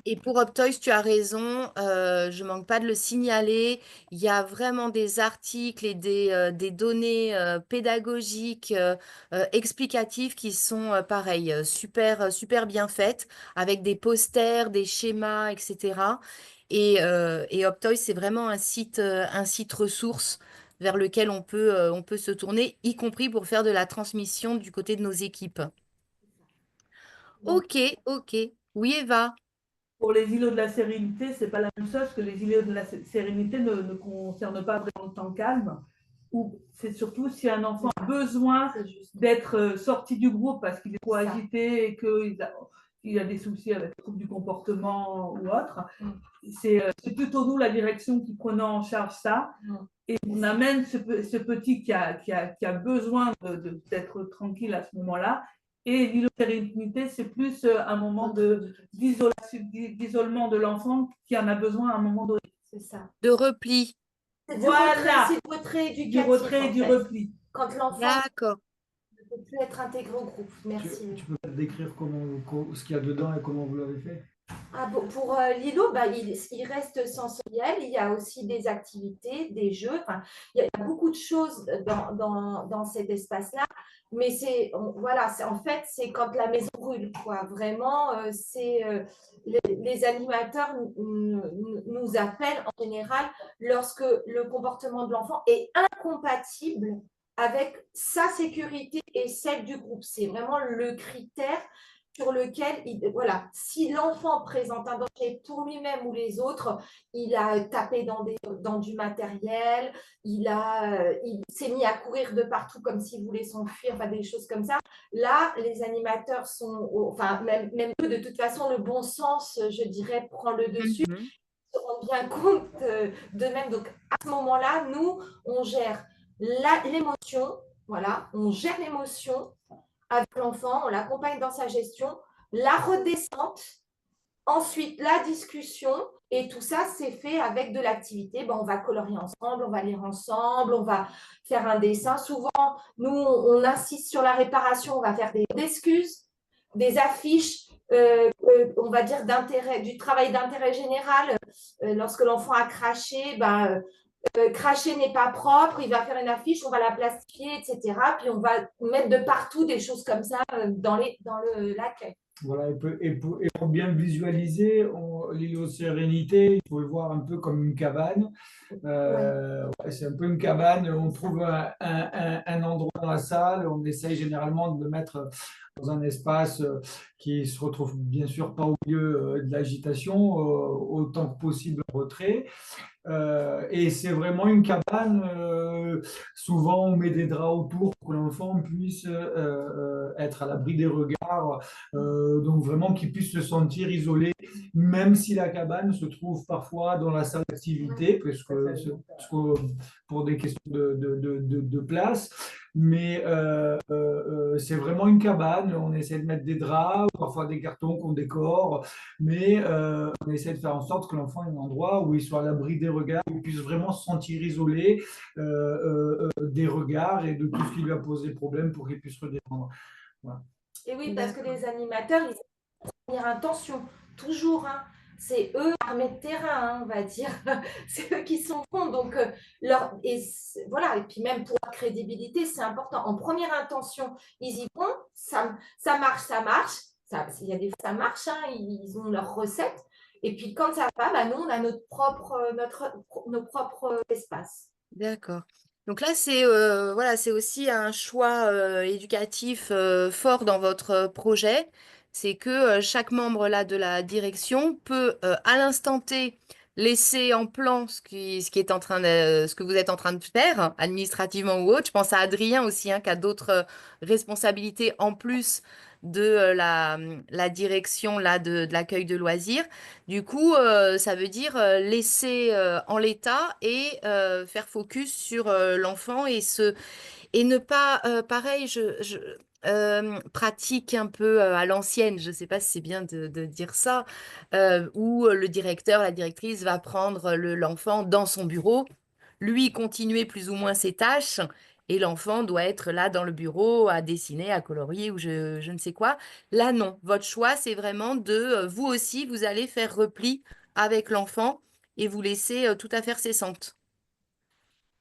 Et pour Optoys, tu as raison, je manque pas de le signaler. Il y a vraiment des articles et des données pédagogiques, explicatives qui sont pareil, super bien faites, avec des posters, des schémas, etc. Et Optoys, c'est vraiment un site ressource vers lequel on peut se tourner, y compris pour faire de la transmission du côté de nos équipes. Donc, Ok, ok. Oui, Eva. Pour les îlots de la sérénité, c'est pas la même chose que les îlots de la sérénité ne concernent pas vraiment le temps calme. Ou c'est surtout si un enfant a besoin d'être sorti du groupe parce qu'il est trop agité et qu'il a des soucis avec le trouble du comportement ou autre. C'est plutôt nous, la direction, qui prenons en charge ça. Et on amène ce petit qui a besoin d'être tranquille à ce moment-là. Et l'îlot-sérénité, c'est plus un moment d'isolement de l'enfant qui en a besoin à un moment donné. c'est ça. De repli. Voilà, C'est du retrait du éducatif, retrait et en du fait. repli. Quand l'enfant D'accord. ne peut plus être intégré au groupe. Merci. Tu peux peut-être décrire ce qu'il y a dedans et comment vous l'avez fait? Ah, pour l'îlot, il reste sensoriel. Il y a aussi des activités, des jeux. Enfin, il y a beaucoup de choses dans cet espace-là. Mais voilà, en fait, c'est quand la maison brûle, quoi. Vraiment, les animateurs nous appellent en général lorsque le comportement de l'enfant est incompatible avec sa sécurité et celle du groupe. C'est vraiment le critère sur lequel, voilà, si l'enfant présente un danger pour lui-même ou les autres, il a tapé dans du matériel, il s'est mis à courir de partout comme s'il voulait s'enfuir, enfin des choses comme ça. Là, les animateurs enfin même eux, de toute façon, le bon sens, je dirais, prend le dessus. Mhm. Se rendent bien compte d'eux-mêmes. Donc à ce moment-là, nous, on gère l'émotion, voilà, on gère l'émotion avec l'enfant, on l'accompagne dans sa gestion, la redescente, ensuite la discussion, et tout ça, c'est fait avec de l'activité. On va colorier ensemble, on va lire ensemble, on va faire un dessin. Souvent, nous, on insiste sur la réparation, on va faire des excuses, des affiches, on va dire du travail d'intérêt général. Lorsque l'enfant a craché, cracher n'est pas propre, il va faire une affiche, on va la plastifier, etc. Puis on va mettre de partout des choses comme ça dans l'accueil. Voilà, et pour bien visualiser, l'îlot Sérénité, il faut le voir un peu comme une cabane. Ouais, c'est un peu une cabane. On trouve un endroit dans la salle. On essaye généralement de le mettre dans un espace qui se retrouve bien sûr pas au milieu de l'agitation, autant que possible en retrait. Et c'est vraiment une cabane. Souvent, on met des draps autour pour que l'enfant puisse être à l'abri des regards, donc vraiment qu'il puisse se sentir isolé, même si la cabane se trouve parfois dans la salle d'activité, pour des questions de place. Mais c'est vraiment une cabane. On essaie de mettre des draps, parfois des cartons qu'on décore, mais on essaie de faire en sorte que l'enfant ait un endroit où il soit à l'abri des regards, où il puisse vraiment se sentir isolé des regards et de tout ce qui lui a posé problème pour qu'il puisse redescendre. Voilà. Et oui, parce que les animateurs, ils ont une première intention, toujours. Hein. C'est eux, l'armée de terrain, hein, on va dire. C'est eux qui sont bons. Donc, voilà. Et puis même pour la crédibilité, c'est important. En première intention, ils y vont, ça marche, ça marche. Il y a des fois, ça marche, hein, ils ont leur recette. Et puis quand ça va, nous, on a nos propres espaces. D'accord. Donc là, voilà, c'est aussi un choix éducatif fort dans votre projet. C'est que chaque membre là de la direction peut à l'instant T laisser en plan ce que vous êtes en train de faire, hein, administrativement ou autre. Je pense à Adrien aussi, hein, qui a d'autres responsabilités en plus de la direction là, de l'accueil de loisirs. Du coup, ça veut dire laisser en l'état et faire focus sur l'enfant et ne pas, pareil, je pratique un peu à l'ancienne, je ne sais pas si c'est bien de dire ça, où le directeur, la directrice va prendre l'enfant dans son bureau, lui continuer plus ou moins ses tâches, et l'enfant doit être là dans le bureau à dessiner, à colorier ou je ne sais quoi. Là, non. Votre choix, c'est vraiment vous aussi, vous allez faire repli avec l'enfant et vous laisser tout à faire cessante.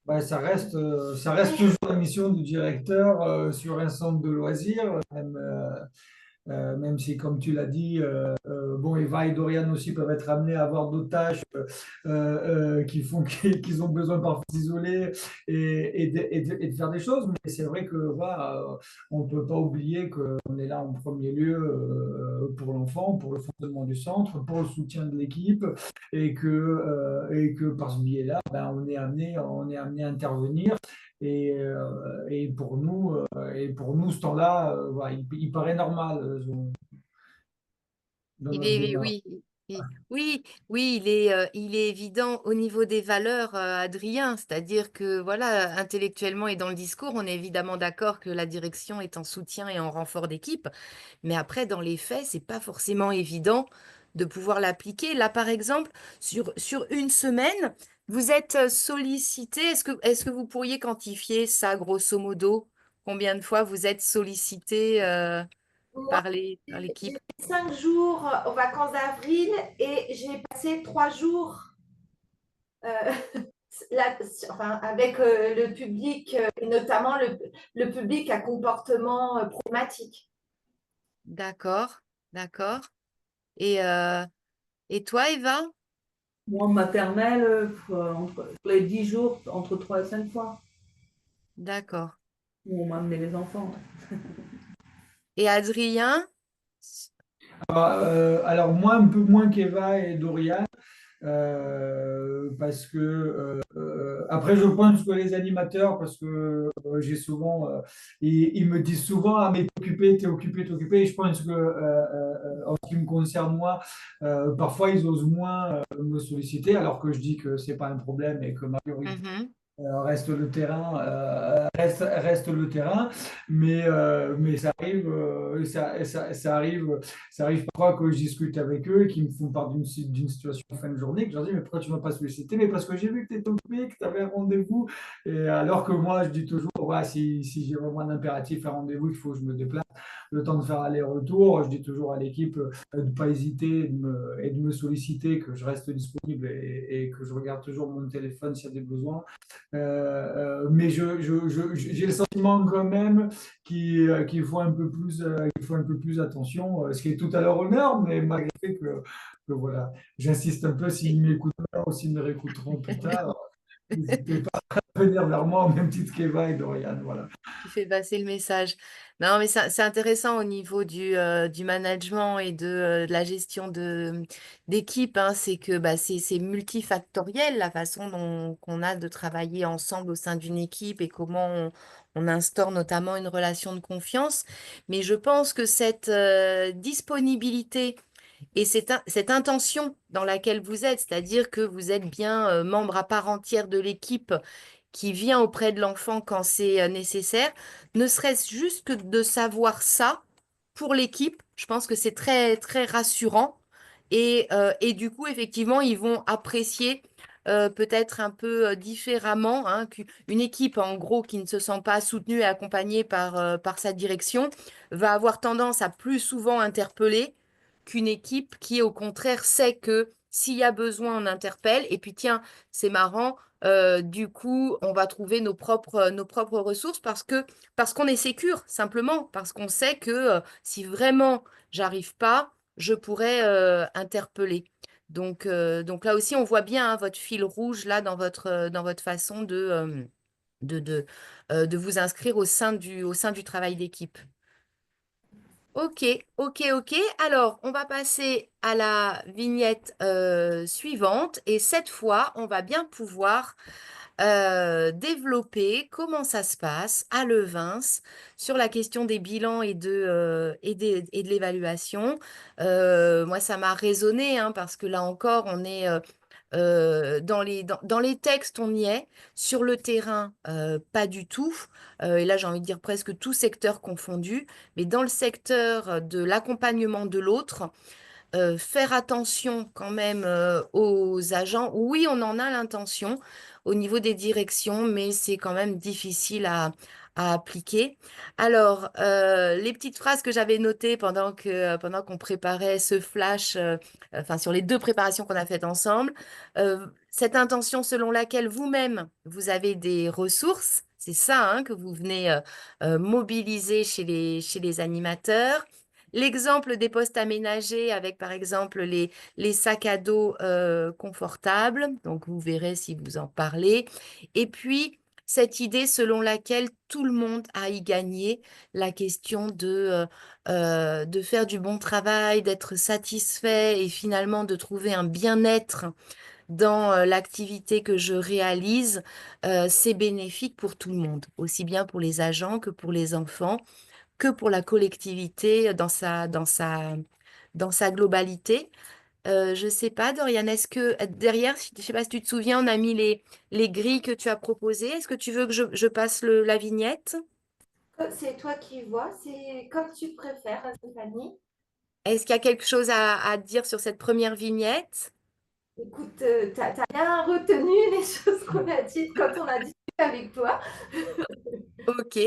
Bah, ça reste toujours la mission du directeur sur un centre de loisirs, même si, comme tu l'as dit, bon, Eva et Dorian aussi peuvent être amenés à avoir d'autres tâches qui font qu'ils ont besoin parfois de s'isoler et de faire des choses. Mais c'est vrai que voilà, on ne peut pas oublier qu'on est là en premier lieu pour l'enfant, pour le fonctionnement du centre, pour le soutien de l'équipe, et que par ce biais-là, ben, on est amené à intervenir. Et pour nous, ce temps-là, voilà, il paraît normal dans Il notre est, démarche. oui, oui, oui, il est évident au niveau des valeurs, Adrien, c'est-à-dire que voilà, intellectuellement et dans le discours, on est évidemment d'accord que la direction est en soutien et en renfort d'équipe, mais après, dans les faits, c'est pas forcément évident de pouvoir l'appliquer. Là, par exemple, sur une semaine, vous êtes sollicité. Est-ce que vous pourriez quantifier ça, grosso modo? Combien de fois vous êtes sollicité, Moi, par j'ai l'équipe? fait 5 jours aux vacances d'avril et j'ai passé 3 jours euh, enfin, avec le public, et notamment le public à comportement problématique. D'accord, d'accord. Et, euh, et toi, Eva? Moi, en maternelle, entre les 10 jours, entre 3 et 5 fois, D'accord. où on m'a amené les enfants. Et Adrien? Alors, moi, un peu moins qu'Eva et Dorian, parce que après je pense que les animateurs, parce que j'ai souvent ils me disent souvent, ah mais t'es occupé, et je pense que en ce qui me concerne moi, parfois ils osent moins me solliciter, alors que je dis que c'est pas un problème et que ma priorité Mhm. reste le terrain, mais ça arrive parfois que je discute avec eux et qu'ils me font part d'une situation en fin de journée, que je leur dis, mais pourquoi tu ne m'as pas sollicité? Mais parce que j'ai vu que tu étais occupé, que tu avais un rendez-vous, et alors que moi, je dis toujours, ouais, si j'ai vraiment un impératif, un rendez-vous, il faut que je me déplace, le temps de faire aller-retour, je dis toujours à l'équipe de ne pas hésiter et de me solliciter, que je reste disponible et que je regarde toujours mon téléphone s'il y a des besoins. Mais j'ai le sentiment quand même qu'il faut un peu plus attention, ce qui est tout à leur honneur, mais malgré que voilà, j'insiste un peu, s'ils m'écoutent ou s'ils me réécouteront plus tard, n'hésitez pas à venir vers moi au même titre qu'Eva et Dorian. Voilà. Tu fais passer le message. Non, mais c'est intéressant au niveau du management et de la gestion d'équipe, hein. C'est que bah, c'est multifactoriel la façon dont qu'on a de travailler ensemble au sein d'une équipe et comment on instaure notamment une relation de confiance. Mais je pense que cette disponibilité et cette intention dans laquelle vous êtes, c'est-à-dire que vous êtes bien membre à part entière de l'équipe qui vient auprès de l'enfant quand c'est nécessaire, ne serait-ce juste que de savoir ça pour l'équipe, je pense que c'est très, très rassurant. Et du coup, effectivement, ils vont apprécier peut-être un peu différemment, hein, qu'une équipe, en gros, qui ne se sent pas soutenue et accompagnée par sa direction, va avoir tendance à plus souvent interpeller qu'une équipe qui, au contraire, sait que s'il y a besoin, on interpelle. Et puis, tiens, c'est marrant. Du coup, on va trouver nos propres ressources parce qu'on est sécure, simplement, parce qu'on sait que si vraiment j'arrive pas, je pourrais interpeller. Donc là aussi, on voit bien hein, votre fil rouge là dans votre façon de vous inscrire au sein du travail d'équipe. Ok, ok. Alors, on va passer à la vignette suivante et cette fois, on va bien pouvoir développer comment ça se passe à Levins sur la question des bilans et de l'évaluation. Moi, ça m'a résonné hein, parce que là encore, on est dans les textes, on y est. Sur le terrain, pas du tout. Et là, j'ai envie de dire presque tout secteur confondu. Mais dans le secteur de l'accompagnement de l'autre, faire attention quand même aux agents. Oui, on en a l'intention au niveau des directions, mais c'est quand même difficile à appliquer. Alors, les petites phrases que j'avais notées pendant qu'on préparait ce flash, enfin sur les deux préparations qu'on a faites ensemble, cette intention selon laquelle vous-même, vous avez des ressources. C'est ça hein, que vous venez mobiliser chez les animateurs. L'exemple des postes aménagés avec, par exemple, les sacs à dos confortables. Donc, vous verrez si vous en parlez. Et puis, cette idée selon laquelle tout le monde a y gagné, la question de faire du bon travail, d'être satisfait et finalement de trouver un bien-être dans l'activité que je réalise, c'est bénéfique pour tout le monde, aussi bien pour les agents que pour les enfants que pour la collectivité dans sa globalité. Je sais pas, Dorian, est-ce que derrière, je sais pas si tu te souviens, on a mis les grilles que tu as proposées. Est-ce que tu veux que je passe la vignette? C'est toi qui vois, c'est comme tu préfères, Stéphanie. Est-ce qu'il y a quelque chose à dire sur cette première vignette? Écoute, t'as bien retenu les choses qu'on a dites quand on a discuté avec toi. Ok,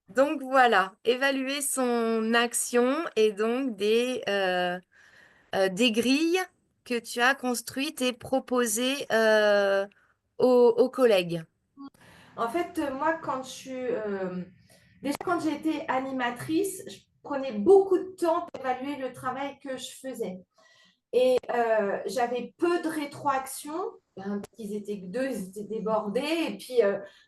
donc voilà, évaluer son action et donc des grilles que tu as construites et proposées aux collègues. En fait, moi, déjà quand j'ai été animatrice, je prenais beaucoup de temps pour évaluer le travail que je faisais. Et j'avais peu de rétroaction. Ben, ils étaient que deux, ils étaient débordés. Et puis,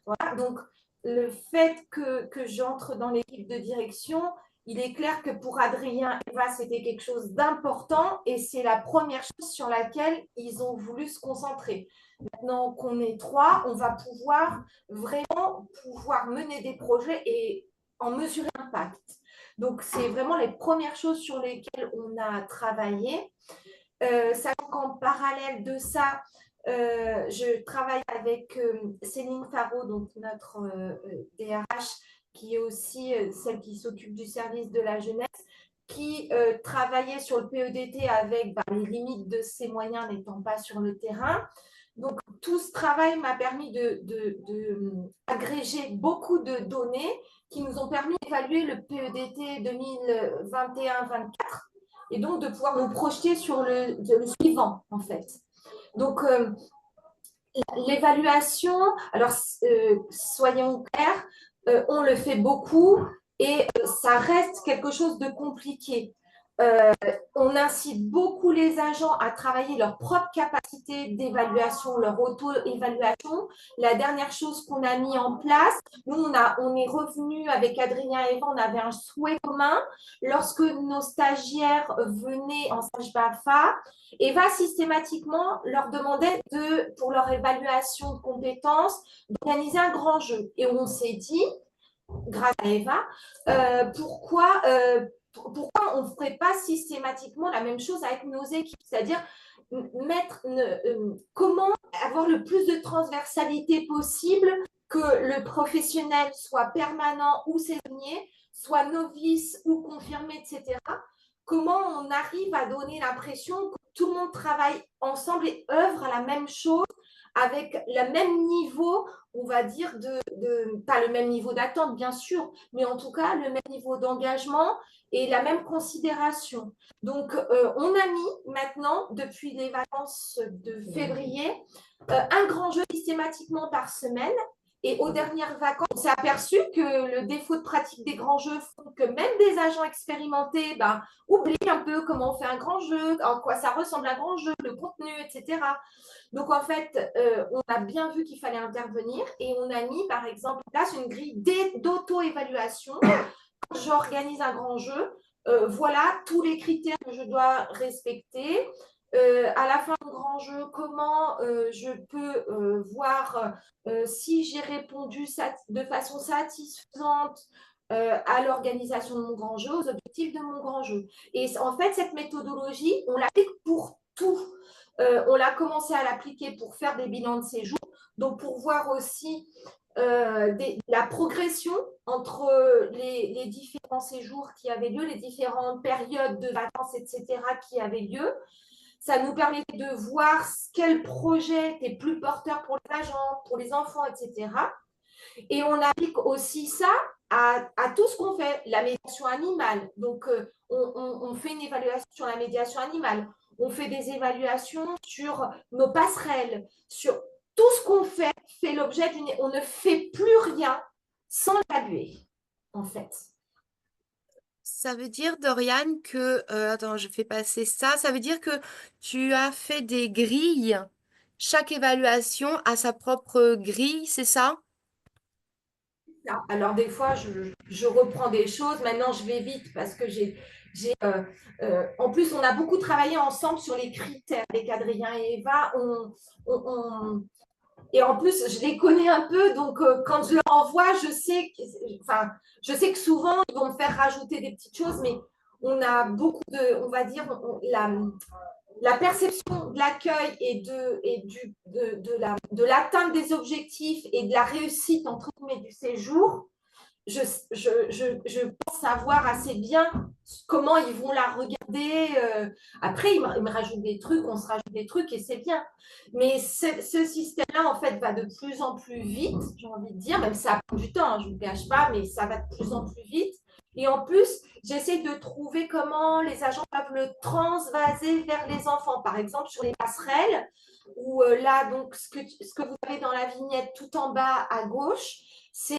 voilà. Donc, le fait que j'entre dans l'équipe de direction, il est clair que pour Adrien et Eva, c'était quelque chose d'important. Et c'est la première chose sur laquelle ils ont voulu se concentrer. Maintenant qu'on est trois, on va pouvoir vraiment pouvoir mener des projets et en mesurer l'impact. Donc, c'est vraiment les premières choses sur lesquelles on a travaillé. Sachant qu'en parallèle de ça, je travaille avec Céline Faro, donc notre DRH, qui est aussi celle qui s'occupe du service de la jeunesse, qui travaillait sur le PEDT avec les limites de ses moyens n'étant pas sur le terrain. Donc, tout ce travail m'a permis d'agréger beaucoup de données qui nous ont permis d'évaluer le PEDT 2021-24 et donc de pouvoir nous projeter sur le suivant, en fait. Donc, l'évaluation, alors soyons clairs, on le fait beaucoup et ça reste quelque chose de compliqué. On incite beaucoup les agents à travailler leur propre capacité d'évaluation, leur auto-évaluation. La dernière chose qu'on a mis en place, nous, on est revenu avec Adrien et Eva, on avait un souhait commun. Lorsque nos stagiaires venaient en stage BAFA, Eva systématiquement leur demandait pour leur évaluation de compétences, d'organiser un grand jeu. Et on s'est dit, grâce à Eva, pourquoi on ne ferait pas systématiquement la même chose avec nos équipes, c'est-à-dire comment avoir le plus de transversalité possible, que le professionnel soit permanent ou saisonnier, soit novice ou confirmé, etc. Comment on arrive à donner l'impression que tout le monde travaille ensemble et œuvre à la même chose avec le même niveau, on va dire, pas le même niveau d'attente, bien sûr, mais en tout cas, le même niveau d'engagement et la même considération. Donc, on a mis maintenant, depuis les vacances de février, un grand jeu systématiquement par semaine. Et aux dernières vacances, on s'est aperçu que le défaut de pratique des grands jeux font que même des agents expérimentés oublient un peu comment on fait un grand jeu, en quoi ça ressemble à un grand jeu, le contenu, etc. Donc, en fait, on a bien vu qu'il fallait intervenir et on a mis, par exemple, en place une grille d'auto-évaluation. Quand j'organise un grand jeu, voilà tous les critères que je dois respecter. À la fin du grand jeu, comment je peux voir si j'ai répondu de façon satisfaisante à l'organisation de mon grand jeu, aux objectifs de mon grand jeu. Et en fait, cette méthodologie, on l'applique pour tout. On l'a commencé à l'appliquer pour faire des bilans de séjour, donc pour voir aussi la progression entre les différents séjours qui avaient lieu, les différentes périodes de vacances, etc., qui avaient lieu. Ça nous permettait de voir quel projet était plus porteur pour les agents, pour les enfants, etc. Et on applique aussi ça à tout ce qu'on fait, la médiation animale. Donc, on fait une évaluation sur la médiation animale. On fait des évaluations sur nos passerelles, sur tout ce qu'on fait l'objet d'une. On ne fait plus rien sans l'évaluer, en fait. Ça veut dire, Dorian, que... attends, je fais passer ça. Ça veut dire que tu as fait des grilles. Chaque évaluation a sa propre grille, c'est ça? Alors, des fois, je reprends des choses. Maintenant, je vais vite parce que en plus, on a beaucoup travaillé ensemble sur les critères avec Adrien et Eva. Et en plus, je les connais un peu, donc quand je leur envoie, je sais que souvent, ils vont me faire rajouter des petites choses, mais on a beaucoup de, on va dire, la perception de l'accueil de l'atteinte des objectifs et de la réussite, entre guillemets, du séjour, je pense savoir assez bien comment ils vont la regarder. Après, ils me rajoutent des trucs, on se rajoute des trucs et c'est bien. Mais ce système-là, en fait, va de plus en plus vite, j'ai envie de dire, même si ça prend du temps, hein, je ne vous le cache pas, mais ça va de plus en plus vite. Et en plus, j'essaie de trouver comment les agents peuvent le transvaser vers les enfants. Par exemple, sur les passerelles, où là, donc, ce que vous avez dans la vignette tout en bas à gauche, c'est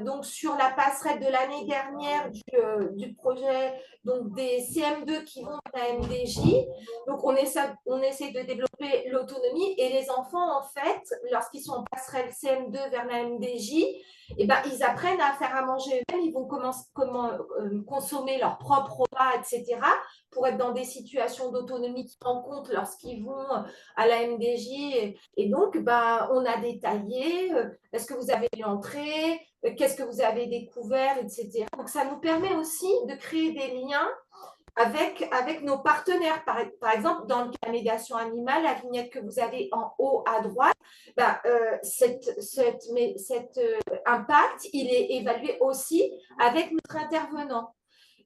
donc sur la passerelle de l'année dernière du projet donc des CM2 qui vont à la MDJ. Donc on essaie de développer l'autonomie et les enfants en fait, lorsqu'ils sont en passerelle CM2 vers la MDJ, eh ben, ils apprennent à faire à manger eux-mêmes, ils vont consommer leur propre repas, etc., pour être dans des situations d'autonomie qui rendent compte lorsqu'ils vont à la MDJ. Et donc, bah, on a détaillé est-ce que vous avez l'entrée, qu'est-ce que vous avez découvert, etc. Donc, ça nous permet aussi de créer des liens avec nos partenaires. Par exemple, dans le cas de la médiation animale, la vignette que vous avez en haut à droite, bah, cet impact, il est évalué aussi avec notre intervenant.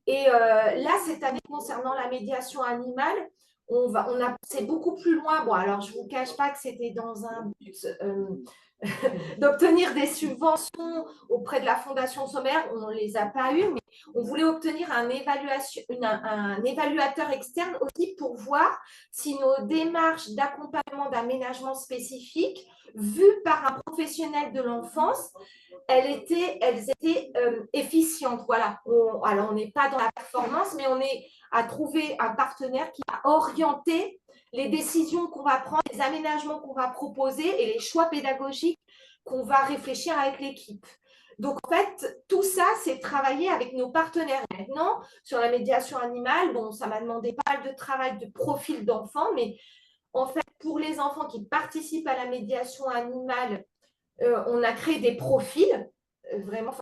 Et là, cette année, concernant la médiation animale, on a poussé beaucoup plus loin. Bon, alors, je ne vous cache pas que c'était dans un but d'obtenir des subventions auprès de la Fondation Sommaire. On ne les a pas eues, mais on voulait obtenir un évaluateur externe aussi pour voir si nos démarches d'accompagnement d'aménagement spécifique, vues par un professionnel de l'enfance, elles étaient efficientes. Voilà. Alors, on n'est pas dans la performance, mais on est à trouver un partenaire qui va orienter les décisions qu'on va prendre, les aménagements qu'on va proposer et les choix pédagogiques qu'on va réfléchir avec l'équipe. Donc, en fait, tout ça, c'est travailler avec nos partenaires. Maintenant, sur la médiation animale, bon, ça m'a demandé pas mal de travail de profil d'enfants, mais en fait, pour les enfants qui participent à la médiation animale, on a créé des profils. Vraiment,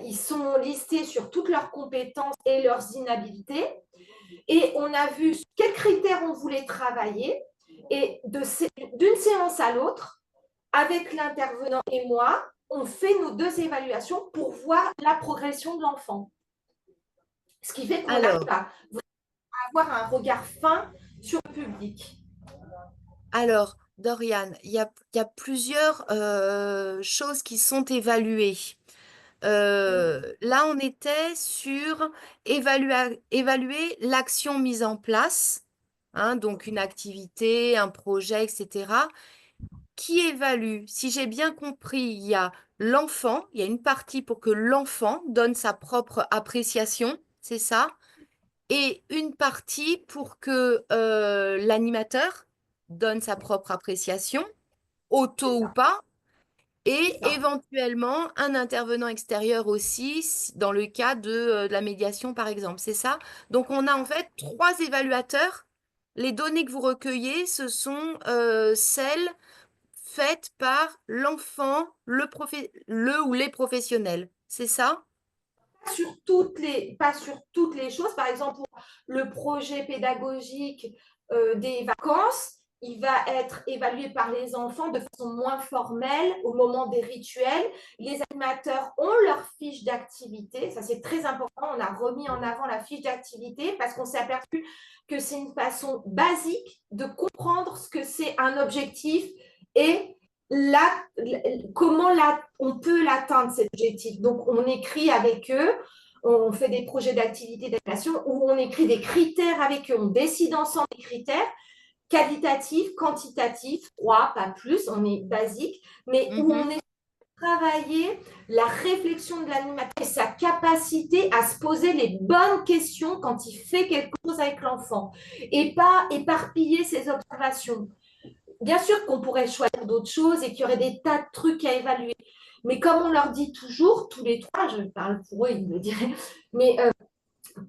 ils sont listés sur toutes leurs compétences et leurs inhabilités. Et on a vu quels critères on voulait travailler. Et d'une séance à l'autre, avec l'intervenant et moi, on fait nos deux évaluations pour voir la progression de l'enfant. Ce qui fait qu'on arrive à avoir un regard fin sur le public. Alors, Dorian, il y a plusieurs choses qui sont évaluées. Là, on était sur évaluer l'action mise en place, hein, donc une activité, un projet, etc. Qui évalue? Si j'ai bien compris, il y a l'enfant, il y a une partie pour que l'enfant donne sa propre appréciation, c'est ça? Et une partie pour que l'animateur donne sa propre appréciation, auto ou pas. Et ça. éventuellement un intervenant extérieur aussi dans le cas de la médiation, par exemple. C'est ça? Donc, on a en fait 3 évaluateurs. Les données que vous recueillez, ce sont celles faites par l'enfant, le ou les professionnels. C'est ça? Pas sur toutes les choses. Par exemple, pour le projet pédagogique des vacances, il va être évalué par les enfants de façon moins formelle au moment des rituels. Les animateurs ont leur fiche d'activité. Ça, c'est très important. On a remis en avant la fiche d'activité parce qu'on s'est aperçu que c'est une façon basique de comprendre ce que c'est un objectif et là, comment on peut l'atteindre, cet objectif. Donc, on écrit avec eux, on fait des projets d'activité d'animation où on écrit des critères avec eux, on décide ensemble des critères qualitatifs, quantitatifs, 3, pas plus, on est basique, mais où on est travailler la réflexion de l'animateur et sa capacité à se poser les bonnes questions quand il fait quelque chose avec l'enfant et pas éparpiller ses observations. Bien sûr qu'on pourrait choisir d'autres choses et qu'il y aurait des tas de trucs à évaluer. Mais comme on leur dit toujours, tous les trois, je parle pour eux, ils me diraient, mais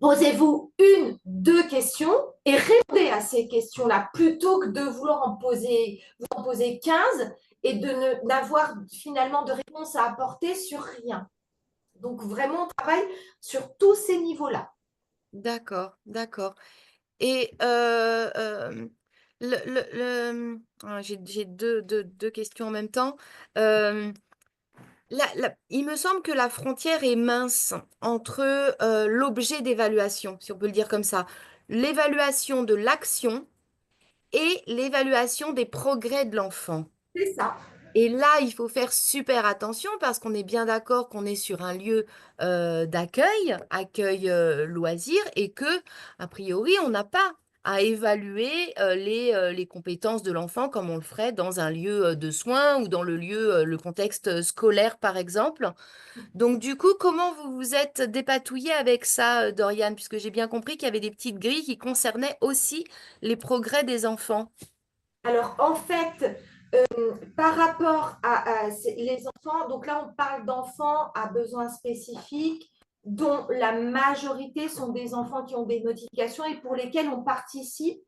posez-vous 1, 2 questions et répondez à ces questions-là plutôt que de vouloir vous en poser 15 et de n'avoir finalement de réponse à apporter sur rien. Donc vraiment, on travaille sur tous ces niveaux-là. D'accord, d'accord. Et j'ai deux questions en même temps. Euh, il me semble que la frontière est mince entre l'objet d'évaluation, si on peut le dire comme ça, l'évaluation de l'action et l'évaluation des progrès de l'enfant. C'est ça. Et là, il faut faire super attention parce qu'on est bien d'accord qu'on est sur un lieu d'accueil, accueil loisir, et que, a priori, on n'a pas à évaluer les compétences de l'enfant comme on le ferait dans un lieu de soins ou dans le contexte scolaire, par exemple. Donc, du coup, comment vous vous êtes dépatouillé avec ça, Doriane, puisque j'ai bien compris qu'il y avait des petites grilles qui concernaient aussi les progrès des enfants. Alors, en fait, par rapport à les enfants, donc là, on parle d'enfants à besoins spécifiques, dont la majorité sont des enfants qui ont des notifications et pour lesquels on participe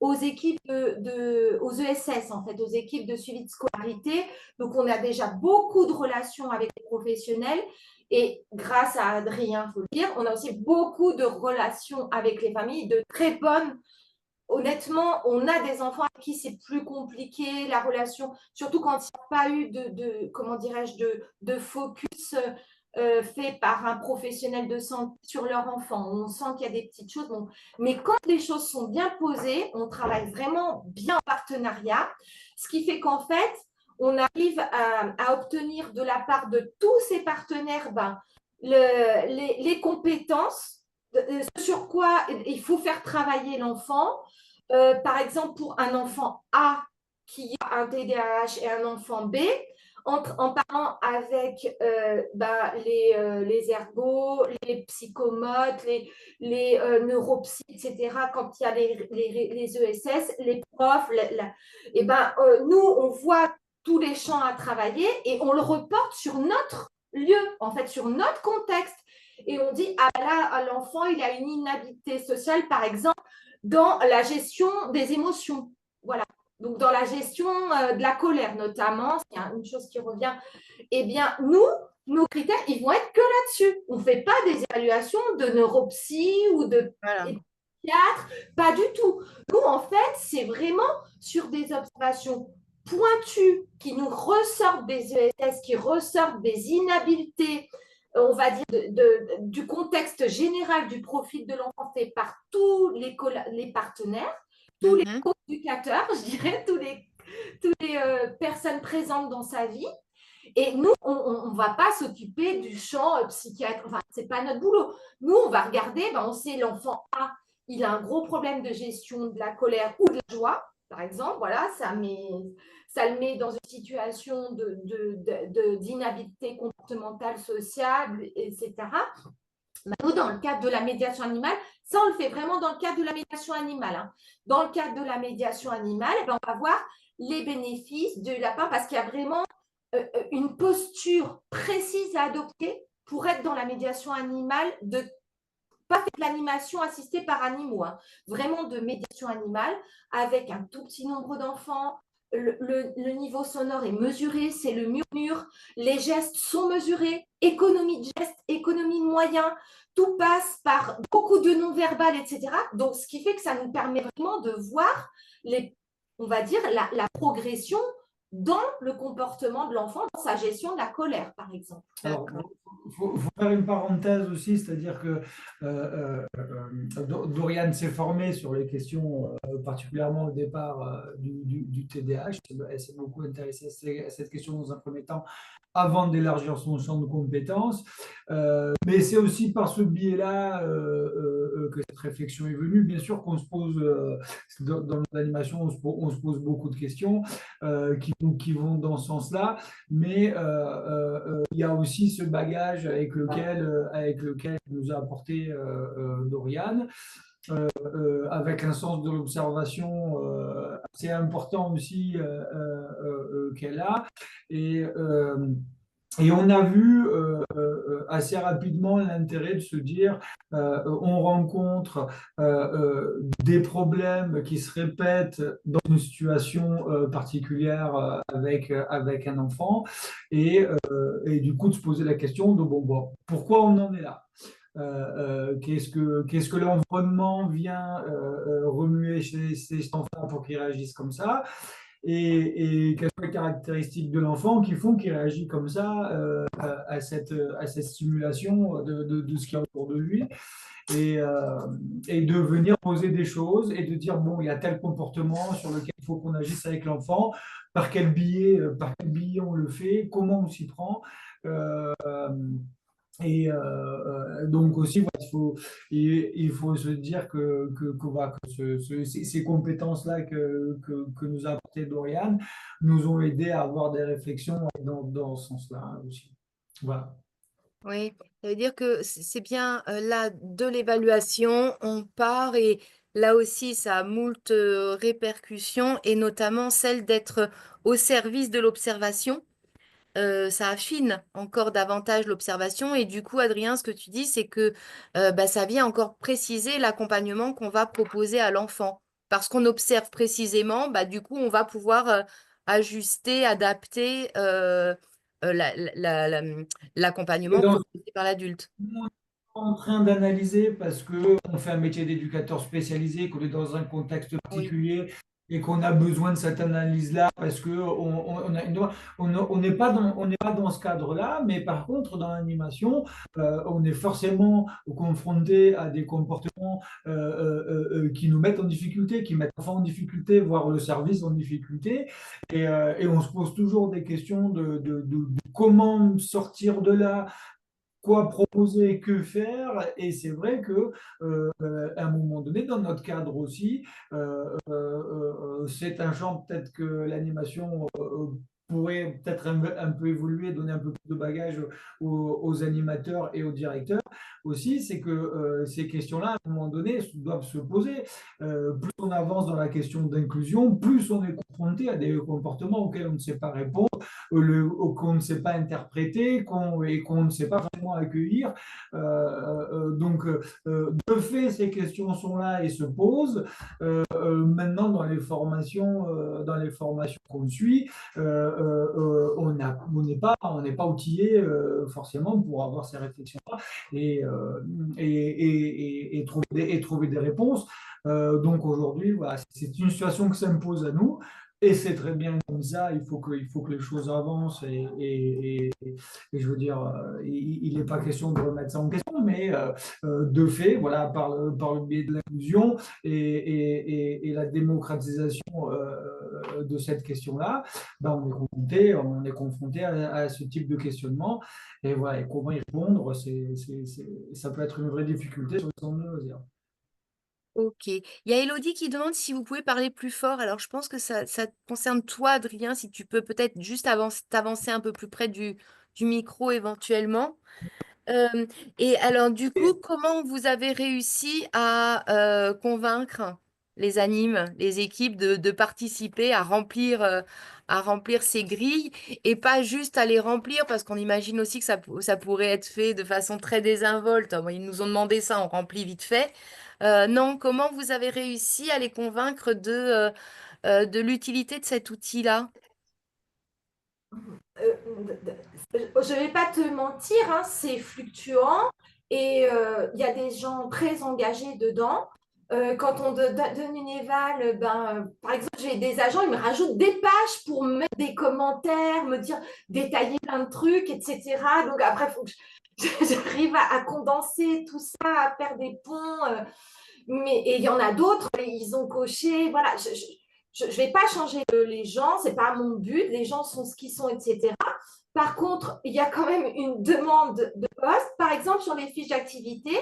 aux équipes aux ESS, en fait, aux équipes de suivi de scolarité. Donc, on a déjà beaucoup de relations avec les professionnels et grâce à Adrien, il faut le dire, on a aussi beaucoup de relations avec les familles, de très bonnes. Honnêtement, on a des enfants à qui c'est plus compliqué la relation, surtout quand il n'y a pas eu comment dirais-je, de focus fait par un professionnel de santé sur leur enfant. On sent qu'il y a des petites choses. Bon. Mais quand les choses sont bien posées, on travaille vraiment bien en partenariat, ce qui fait qu'en fait, on arrive à obtenir de la part de tous ces partenaires les compétences sur quoi il faut faire travailler l'enfant. Par exemple, pour un enfant A qui a un TDAH et un enfant B, en parlant avec les ergos, les psychomotes, les neuropsy, etc., quand il y a les ESS, les profs, nous, on voit tous les champs à travailler et on le reporte sur notre lieu, en fait, sur notre contexte. Et on dit, ah là, l'enfant, il a une inhabilité sociale, par exemple, dans la gestion des émotions. Voilà. Donc, dans la gestion de la colère, notamment, c'est une chose qui revient. Eh bien, nous, nos critères, ils vont être que là-dessus. On ne fait pas des évaluations de neuropsy ou de Voilà. théâtre, pas du tout. Nous, en fait, c'est vraiment sur des observations pointues qui nous ressortent des ESS, qui ressortent des inhabilités, on va dire, du contexte général du profil de l'enfant fait par tous les partenaires, tous les co-éducateurs, je dirais, toutes les personnes présentes dans sa vie. Et nous, on ne va pas s'occuper du champ psychiatre, enfin, ce n'est pas notre boulot. Nous, on va regarder, on sait l'enfant A, il a un gros problème de gestion de la colère ou de la joie, par exemple, voilà, ça le met dans une situation d'inhabilité comportementale, sociale, etc. Nous, dans le cadre de la médiation animale, ça, on le fait vraiment dans le cadre de la médiation animale. Hein. Dans le cadre de la médiation animale, on va voir les bénéfices de lapin parce qu'il y a vraiment une posture précise à adopter pour être dans la médiation animale, pas de l'animation assistée par animaux, hein, vraiment de médiation animale avec un tout petit nombre d'enfants. Le niveau sonore est mesuré, c'est le murmure, les gestes sont mesurés, économie de gestes, économie de moyens, tout passe par beaucoup de non-verbal, etc. Donc, ce qui fait que ça nous permet vraiment de voir on va dire, la progression dans le comportement de l'enfant, dans sa gestion de la colère, par exemple. Alors, faut faire une parenthèse aussi, c'est-à-dire que Doriane s'est formée sur les questions, particulièrement au départ du TDAH. Elle s'est beaucoup intéressée à cette question dans un premier temps, avant d'élargir son champ de compétences. Mais c'est aussi par ce biais-là que cette réflexion est venue. Bien sûr qu'on se pose, dans l'animation, on se pose beaucoup de questions qui vont dans ce sens-là, mais il y a aussi ce bagage avec lequel nous a apporté Doriane, avec un sens de l'observation assez important aussi qu'elle a. Et, et on a vu assez rapidement l'intérêt de se dire, on rencontre des problèmes qui se répètent dans une situation particulière avec un enfant, et du coup de se poser la question de bon, pourquoi on en est là? Qu'est-ce que l'environnement vient remuer chez cet enfant pour qu'il réagisse comme ça? Et quelles sont les caractéristiques de l'enfant qui font qu'il réagit comme ça à cette stimulation de ce qu'il y a autour de lui, et, euh, et de venir poser des choses et de dire, bon, il y a tel comportement sur lequel il faut qu'on agisse avec l'enfant, par quel biais on le fait, comment on s'y prend. Euh, donc aussi, voilà, il faut se dire voilà, ces compétences-là que nous a apporté Dorian nous ont aidé à avoir des réflexions dans ce sens-là, hein, aussi. Voilà. Oui, ça veut dire que c'est bien là de l'évaluation, on part et là aussi ça a moult répercussions et notamment celle d'être au service de l'observation. Ça affine encore davantage l'observation et du coup, Adrien, ce que tu dis, c'est que bah, ça vient encore préciser l'accompagnement qu'on va proposer à l'enfant. Parce qu'on observe précisément, bah, du coup, on va pouvoir ajuster, adapter Et l'accompagnement dans proposé par l'adulte. on est en train d'analyser parce qu'on fait un métier d'éducateur spécialisé, qu'on est dans un contexte Oui. particulier et qu'on a besoin de cette analyse-là parce que on n'est pas on n'est pas dans ce cadre-là, mais par contre, dans l'animation, on est forcément confronté à des comportements qui nous mettent en difficulté, qui mettent l'enfant en difficulté, voire le service en difficulté. Et on se pose toujours des questions de comment sortir de là, quoi proposer, que faire. Et c'est vrai que à un moment donné, dans notre cadre aussi, c'est un champ peut-être que l'animation pourrait peut-être un peu évoluer, donner un peu plus de bagage aux animateurs et aux directeurs aussi. C'est que ces questions-là, à un moment donné, doivent se poser. Plus on avance dans la question d'inclusion, plus on est confronté à des comportements auxquels on ne sait pas répondre, qu'on ne sait pas interpréter, et qu'on ne sait pas vraiment accueillir. De fait, ces questions sont là et se posent. Maintenant, dans les formations qu'on suit, on n'est pas outillé forcément pour avoir ces réflexions-là et trouver des réponses. Donc aujourd'hui, voilà, c'est une situation qui s'impose à nous. Et c'est très bien comme ça, il faut que les choses avancent, et je veux dire, il n'est pas question de remettre ça en question, mais de fait, voilà, par le biais de l'inclusion et la démocratisation de cette question-là, ben, on est confronté à ce type de questionnement, et voilà, et comment y répondre, ça peut être une vraie difficulté sur le temps de loisir. Ok. Il y a Elodie qui demande si vous pouvez parler plus fort. Alors, je pense que ça te concerne toi, Adrien, si tu peux peut-être juste t'avancer un peu plus près du micro éventuellement. Euh, et alors, du coup, comment vous avez réussi à convaincre? les animes, les équipes de participer à remplir ces grilles et pas juste à les remplir parce qu'on imagine aussi que ça pourrait être fait de façon très désinvolte. Bon, ils nous ont demandé ça, on remplit vite fait. Non, comment vous avez réussi à les convaincre de l'utilité de cet outil-là? Je ne vais pas te mentir, hein, c'est fluctuant et il y a des gens très engagés dedans. Quand on donne une éval, par exemple, j'ai des agents, ils me rajoutent des pages pour me mettre des commentaires, me dire, détailler plein de trucs, etc. Donc après, il faut que j'arrive à condenser tout ça, à faire des ponts. Et il y en a d'autres, ils ont coché. Voilà, je ne vais pas changer les gens, ce n'est pas mon but. Les gens sont ce qu'ils sont, etc. Par contre, il y a quand même une demande de poste. Par exemple, sur les fiches d'activité,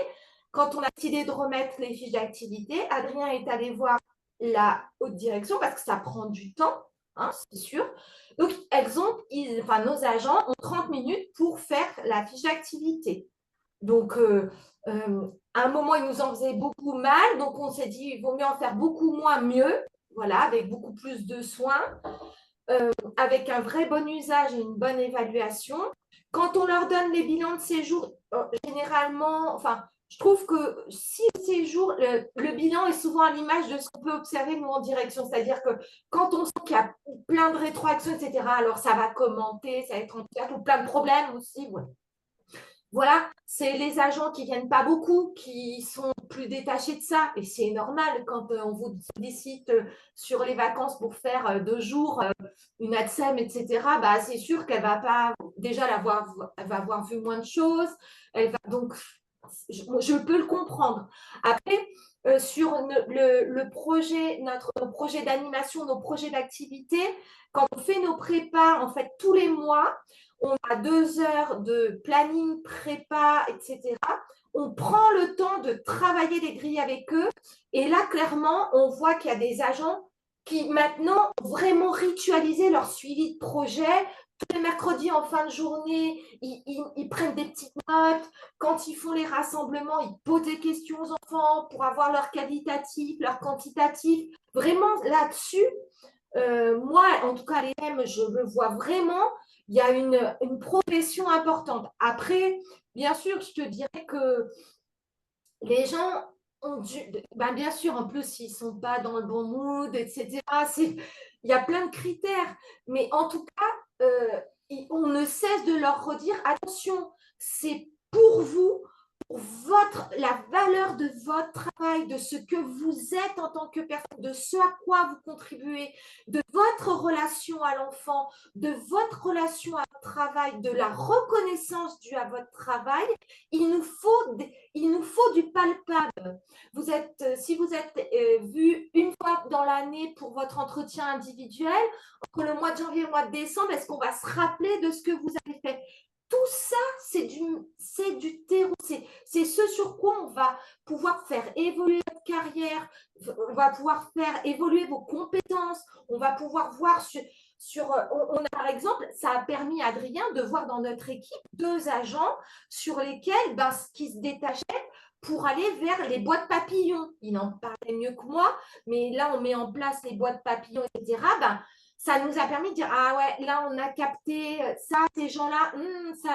quand on a décidé de remettre les fiches d'activité, Adrien est allé voir la haute direction parce que ça prend du temps, hein, c'est sûr. Donc, nos agents ont 30 minutes pour faire la fiche d'activité. Donc, à un moment, il nous en faisait beaucoup mal. Donc, on s'est dit, il vaut mieux en faire beaucoup moins mieux, voilà, avec beaucoup plus de soins, avec un vrai bon usage et une bonne évaluation. Quand on leur donne les bilans de séjour, généralement, enfin, je trouve que si le séjour, le bilan est souvent à l'image de ce qu'on peut observer nous en direction. C'est-à-dire que quand on sent qu'il y a plein de rétroactions, etc., alors ça va commenter, ça va être en théâtre, ou plein de problèmes aussi. Ouais. Voilà, c'est les agents qui viennent pas beaucoup, qui sont plus détachés de ça. Et c'est normal quand on vous sollicite sur les vacances pour faire 2 jours une ATSEM, etc. Bah, c'est sûr qu'elle va pas, déjà, elle va avoir vu moins de choses. Donc, je peux le comprendre. Après, sur le projet, notre projet d'animation, nos projets d'activité, quand on fait nos prépas, en fait, tous les mois, on a 2 heures de planning, prépa, etc. On prend le temps de travailler les grilles avec eux. Et là, clairement, on voit qu'il y a des agents qui maintenant ont vraiment ritualisé leur suivi de projet. Tous les mercredis en fin de journée, ils prennent des petites notes. Quand ils font les rassemblements, ils posent des questions aux enfants pour avoir leur qualitatif, leur quantitatif. Vraiment là-dessus, moi, en tout cas, les M, je le vois vraiment, il y a une progression importante. Après, bien sûr, je te dirais que les gens ont dû, bien sûr, en plus, s'ils ne sont pas dans le bon mood, etc., il y a plein de critères. Mais en tout cas, on ne cesse de leur redire, attention, c'est pour vous, la valeur de votre travail, de ce que vous êtes en tant que personne, de ce à quoi vous contribuez, de votre relation à l'enfant, de votre relation à votre travail, de la reconnaissance due à votre travail, il nous faut du palpable. Si vous êtes vu une fois dans l'année pour votre entretien individuel, entre le mois de janvier et le mois de décembre, est-ce qu'on va se rappeler de ce que vous avez fait? Tout ça, c'est du terreau, c'est ce sur quoi on va pouvoir faire évoluer votre carrière, on va pouvoir faire évoluer vos compétences, on va pouvoir voir par exemple, ça a permis à Adrien de voir dans notre équipe 2 agents sur lesquels, qui se détachaient pour aller vers les boîtes papillons. Il en parlait mieux que moi, mais là, on met en place les boîtes papillons, etc. Ça nous a permis de dire, ah ouais, là, on a capté ça, ces gens-là,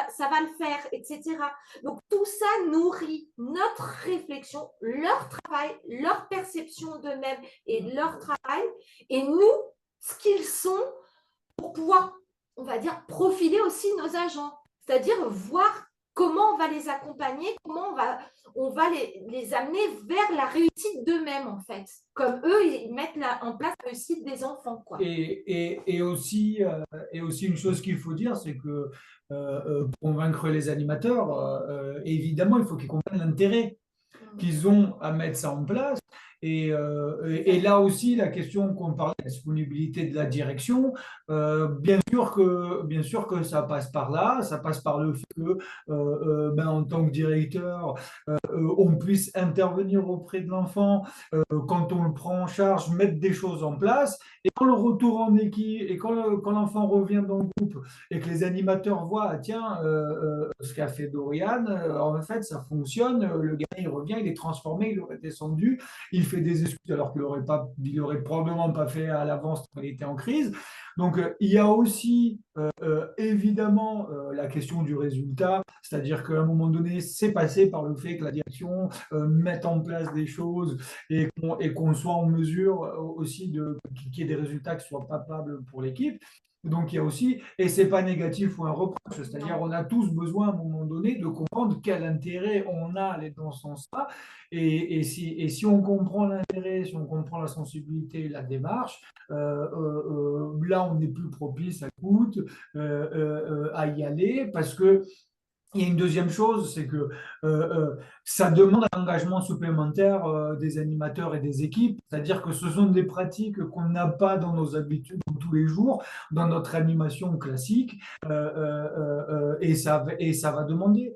ça va le faire, etc. Donc, tout ça nourrit notre réflexion, leur travail, leur perception d'eux-mêmes et de leur travail. Et nous, ce qu'ils sont pour pouvoir, on va dire, profiler aussi nos agents. C'est-à-dire voir comment on va les accompagner, comment on va les amener vers la réussite d'eux-mêmes, en fait. Comme eux, ils mettent en place la réussite des enfants, quoi. Et aussi une chose qu'il faut dire, c'est que convaincre les animateurs, évidemment, il faut qu'ils comprennent l'intérêt qu'ils ont à mettre ça en place. Et là aussi, la question qu'on parlait de la disponibilité de la direction, bien sûr que ça passe par là, ça passe par le fait que, en tant que directeur, on puisse intervenir auprès de l'enfant quand on le prend en charge, mettre des choses en place. Et quand le retour en équipe, et quand l'enfant revient dans le groupe, et que les animateurs voient, ah, tiens, ce qu'a fait Dorian, en fait, ça fonctionne, le gars, il revient, il est transformé, il aurait descendu, il fait des excuses alors il aurait probablement pas fait à l'avance quand il était en crise. Donc, il y a aussi évidemment la question du résultat, c'est-à-dire qu'à un moment donné, c'est passé par le fait que la direction mette en place des choses et qu'on soit en mesure aussi qu'il y ait des résultats qui soient palpables pour l'équipe. Donc il y a aussi, et c'est pas négatif ou un reproche, c'est-à-dire on a tous besoin à un moment donné de comprendre quel intérêt on a à aller dans ce sens-là, et si on comprend l'intérêt, si on comprend la sensibilité, la démarche, là on est plus propice à l'écoute, à y aller, parce que il y a une deuxième chose, c'est que ça demande un engagement supplémentaire des animateurs et des équipes, c'est-à-dire que ce sont des pratiques qu'on n'a pas dans nos habitudes de tous les jours, dans notre animation classique, et ça va demander.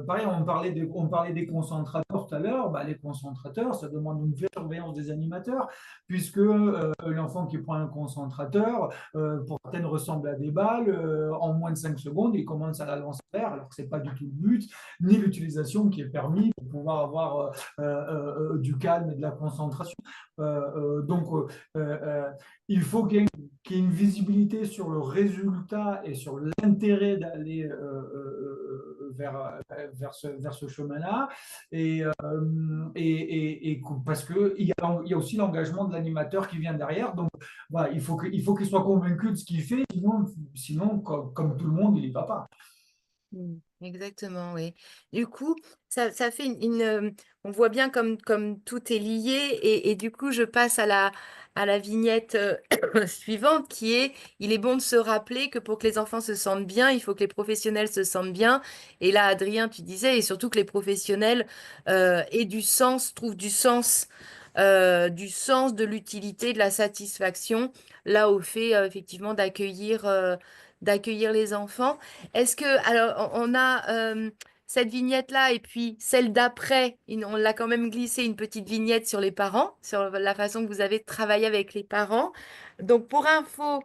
Pareil, on parlait des concentrateurs tout à l'heure. Bah, les concentrateurs, ça demande une surveillance des animateurs, puisque l'enfant qui prend un concentrateur, pour certaines ressemble à des balles, en moins de 5 secondes, il commence à la lancer vers, alors que ce n'est pas du tout le but, ni l'utilisation qui est permis pour pouvoir avoir du calme et de la concentration. Donc, il faut qu'il y ait une visibilité sur le résultat et sur l'intérêt d'aller vers ce chemin-là, parce qu'il y a aussi l'engagement de l'animateur qui vient derrière. Donc, voilà, il faut qu'il soit convaincu de ce qu'il fait, sinon comme tout le monde, il n'y va pas. Exactement, oui. Du coup, ça fait on voit bien comme tout est lié et du coup, je passe à la vignette suivante qui est, il est bon de se rappeler que pour que les enfants se sentent bien, il faut que les professionnels se sentent bien. Et là, Adrien, tu disais, et surtout que les professionnels aient du sens, trouvent du sens, de l'utilité, de la satisfaction, là au fait effectivement d'accueillir les enfants. Est-ce que, alors, on a cette vignette-là et puis celle d'après, on l'a quand même glissé une petite vignette sur les parents, sur la façon que vous avez travaillé avec les parents. Donc, pour info,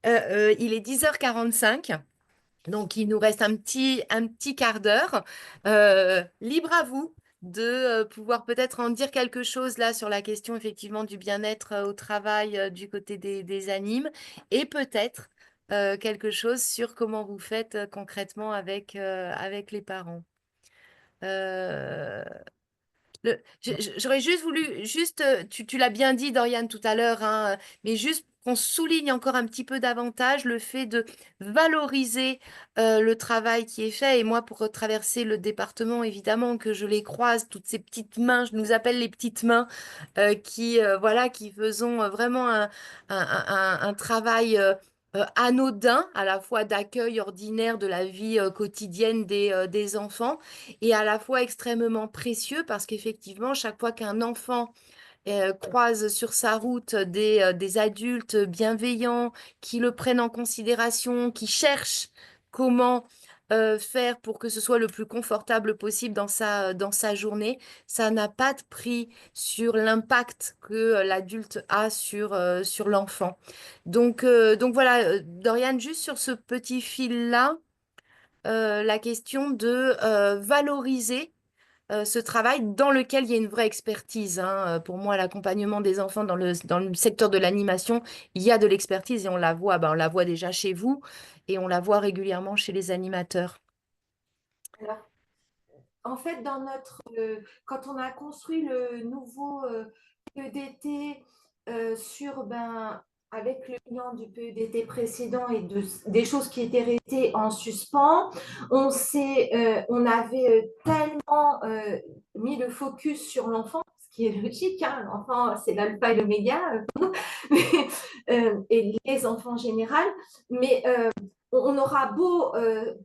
il est 10h45. Donc, il nous reste un petit quart d'heure. Libre à vous de pouvoir peut-être en dire quelque chose là sur la question effectivement du bien-être au travail du côté des animes et peut-être quelque chose sur comment vous faites concrètement avec les parents. Euh, J'aurais juste voulu, tu l'as bien dit, Doriane, tout à l'heure, hein, mais juste qu'on souligne encore un petit peu davantage le fait de valoriser le travail qui est fait. Et moi, pour traverser le département, évidemment, que je les croise, toutes ces petites mains, je nous appelle les petites mains, voilà, qui faisons vraiment un travail anodin, à la fois d'accueil ordinaire de la vie quotidienne des enfants et à la fois extrêmement précieux parce qu'effectivement, chaque fois qu'un enfant croise sur sa route des adultes bienveillants qui le prennent en considération, qui cherchent comment faire pour que ce soit le plus confortable possible dans sa journée, ça n'a pas de prix sur l'impact que l'adulte a sur l'enfant. Donc voilà, Doriane, juste sur ce petit fil-là, la question de valoriser ce travail dans lequel il y a une vraie expertise, hein. Pour moi, l'accompagnement des enfants dans le secteur de l'animation, il y a de l'expertise et on la voit, on la voit déjà chez vous et on la voit régulièrement chez les animateurs. Alors, en fait, quand on a construit le nouveau PEDT avec le bilan du PEDT précédent et des choses qui étaient restées en suspens, on avait tellement mis le focus sur l'enfant, ce qui est logique, hein, l'enfant c'est l'alpha et l'oméga, et les enfants en général, mais on aura beau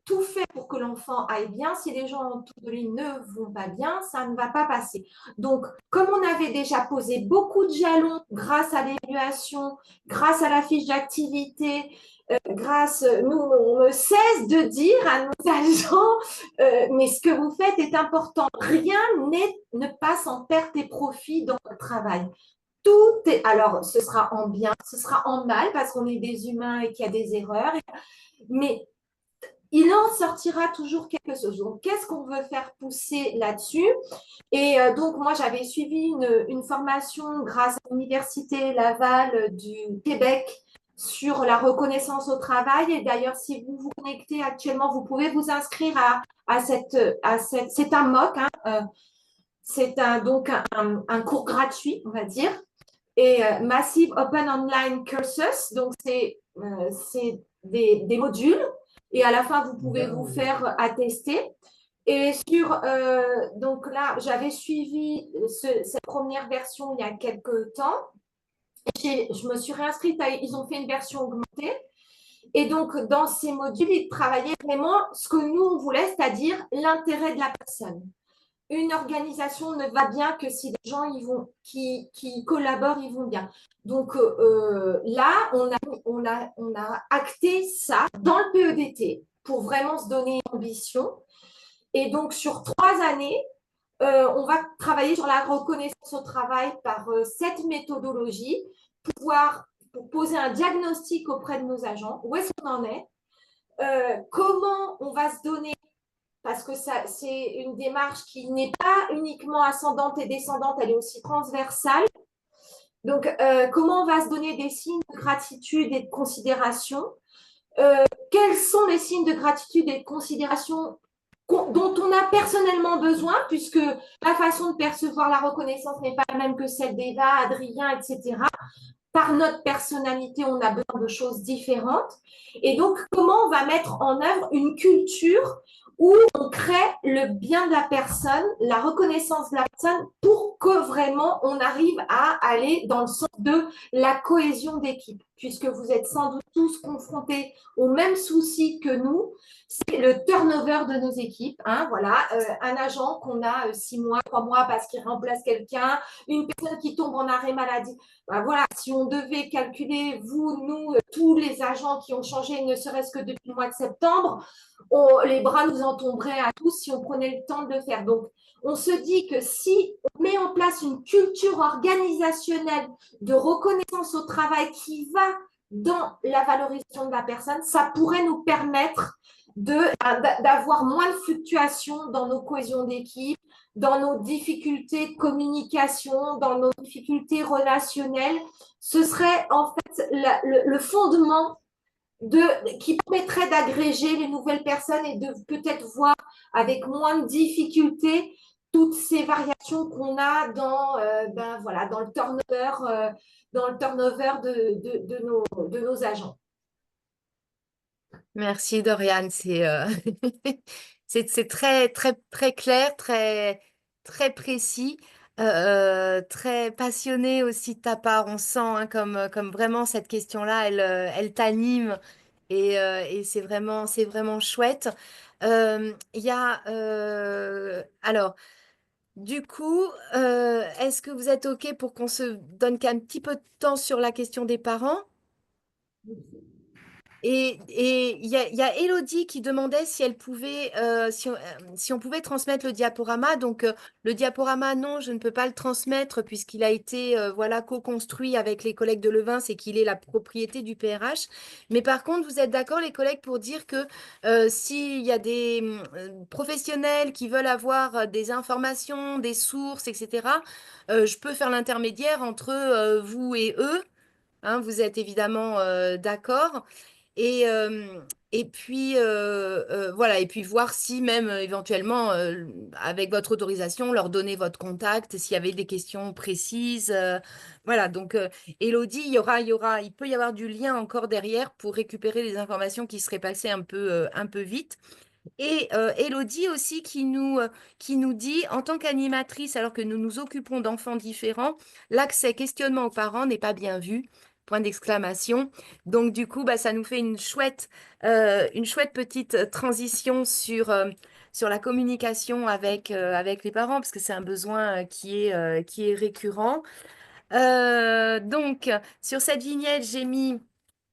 tout faire pour que l'enfant aille bien, si les gens autour de lui ne vont pas bien, ça ne va pas passer. Donc, comme on avait déjà posé beaucoup de jalons grâce à l'évaluation, grâce à la fiche d'activité, nous, on ne cesse de dire à nos agents, mais ce que vous faites est important. Rien ne passe en perte et profit dans le travail. Alors, ce sera en bien, ce sera en mal parce qu'on est des humains et qu'il y a des erreurs. Mais il en sortira toujours quelque chose. Donc, qu'est-ce qu'on veut faire pousser là-dessus? Et donc, moi, j'avais suivi une formation grâce à l'Université Laval du Québec sur la reconnaissance au travail. Et d'ailleurs, si vous vous connectez actuellement, vous pouvez vous inscrire à cette c'est un MOOC, hein, c'est donc un cours gratuit, on va dire, et Massive Open Online Courses. Donc, c'est des modules et à la fin, vous pouvez vous faire attester. Et donc là, j'avais suivi cette première version il y a quelques temps. Je me suis réinscrite, ils ont fait une version augmentée. Et donc, dans ces modules, ils travaillaient vraiment ce que nous, on voulait, c'est-à-dire l'intérêt de la personne. Une organisation ne va bien que si les gens qui collaborent, ils vont bien. Donc là, on a acté ça dans le PEDT pour vraiment se donner une ambition. Et donc, sur 3 années, on va travailler sur la reconnaissance au travail par cette méthodologie, pour poser un diagnostic auprès de nos agents. Où est-ce qu'on en est? Comment on va se donner, parce que c'est une démarche qui n'est pas uniquement ascendante et descendante, elle est aussi transversale. Donc, comment on va se donner des signes de gratitude et de considération? Quels sont les signes de gratitude et de considération dont on a personnellement besoin, puisque la façon de percevoir la reconnaissance n'est pas la même que celle d'Eva, Adrien, etc. Par notre personnalité, on a besoin de choses différentes. Et donc, comment on va mettre en œuvre une culture où on crée le bien de la personne, la reconnaissance de la personne, pour que vraiment on arrive à aller dans le sens de la cohésion d'équipe, puisque vous êtes sans doute tous confrontés aux mêmes soucis que nous, c'est le turnover de nos équipes. Hein, voilà, un agent qu'on a 6 mois, 3 mois parce qu'il remplace quelqu'un, une personne qui tombe en arrêt maladie. Ben voilà, si on devait calculer, vous, nous, tous les agents qui ont changé, ne serait-ce que depuis le mois de septembre, les bras nous en tomberaient à tous si on prenait le temps de le faire. Donc, on se dit que si on met en place une culture organisationnelle de reconnaissance au travail qui va dans la valorisation de la personne, ça pourrait nous permettre d'avoir moins de fluctuations dans nos cohésions d'équipe, dans nos difficultés de communication, dans nos difficultés relationnelles. Ce serait en fait le fondement qui permettrait d'agréger les nouvelles personnes et de peut-être voir avec moins de difficultés toutes ces variations qu'on a dans le turnover de nos agents. Merci Doriane, c'est très, très, très clair, très, très précis, très passionné aussi de ta part. On sent hein, comme vraiment cette question-là, elle t'anime et c'est vraiment chouette. Alors, du coup, est-ce que vous êtes OK pour qu'on se donne qu'un petit peu de temps sur la question des parents? Et il y a Élodie qui demandait si elle pouvait, si on pouvait transmettre le diaporama. Donc, le diaporama, non, je ne peux pas le transmettre puisqu'il a été voilà, co-construit avec les collègues de Levin et qu'il est la propriété du PRH. Mais par contre, vous êtes d'accord, les collègues, pour dire que s'il y a des professionnels qui veulent avoir des informations, des sources, etc., je peux faire l'intermédiaire entre vous et eux. Hein, vous êtes évidemment d'accord. Et, euh, et puis, voilà, et puis voir si même éventuellement, avec votre autorisation, leur donner votre contact, s'il y avait des questions précises. Voilà, donc Élodie, il peut y avoir du lien encore derrière pour récupérer les informations qui seraient passées un peu vite. Et Élodie aussi qui nous dit, en tant qu'animatrice, alors que nous nous occupons d'enfants différents, l'accès questionnement aux parents n'est pas bien vu. Point d'exclamation. Donc du coup, bah, ça nous fait une chouette petite transition sur la communication avec les parents, parce que c'est un besoin qui est récurrent. Donc, sur cette vignette, j'ai mis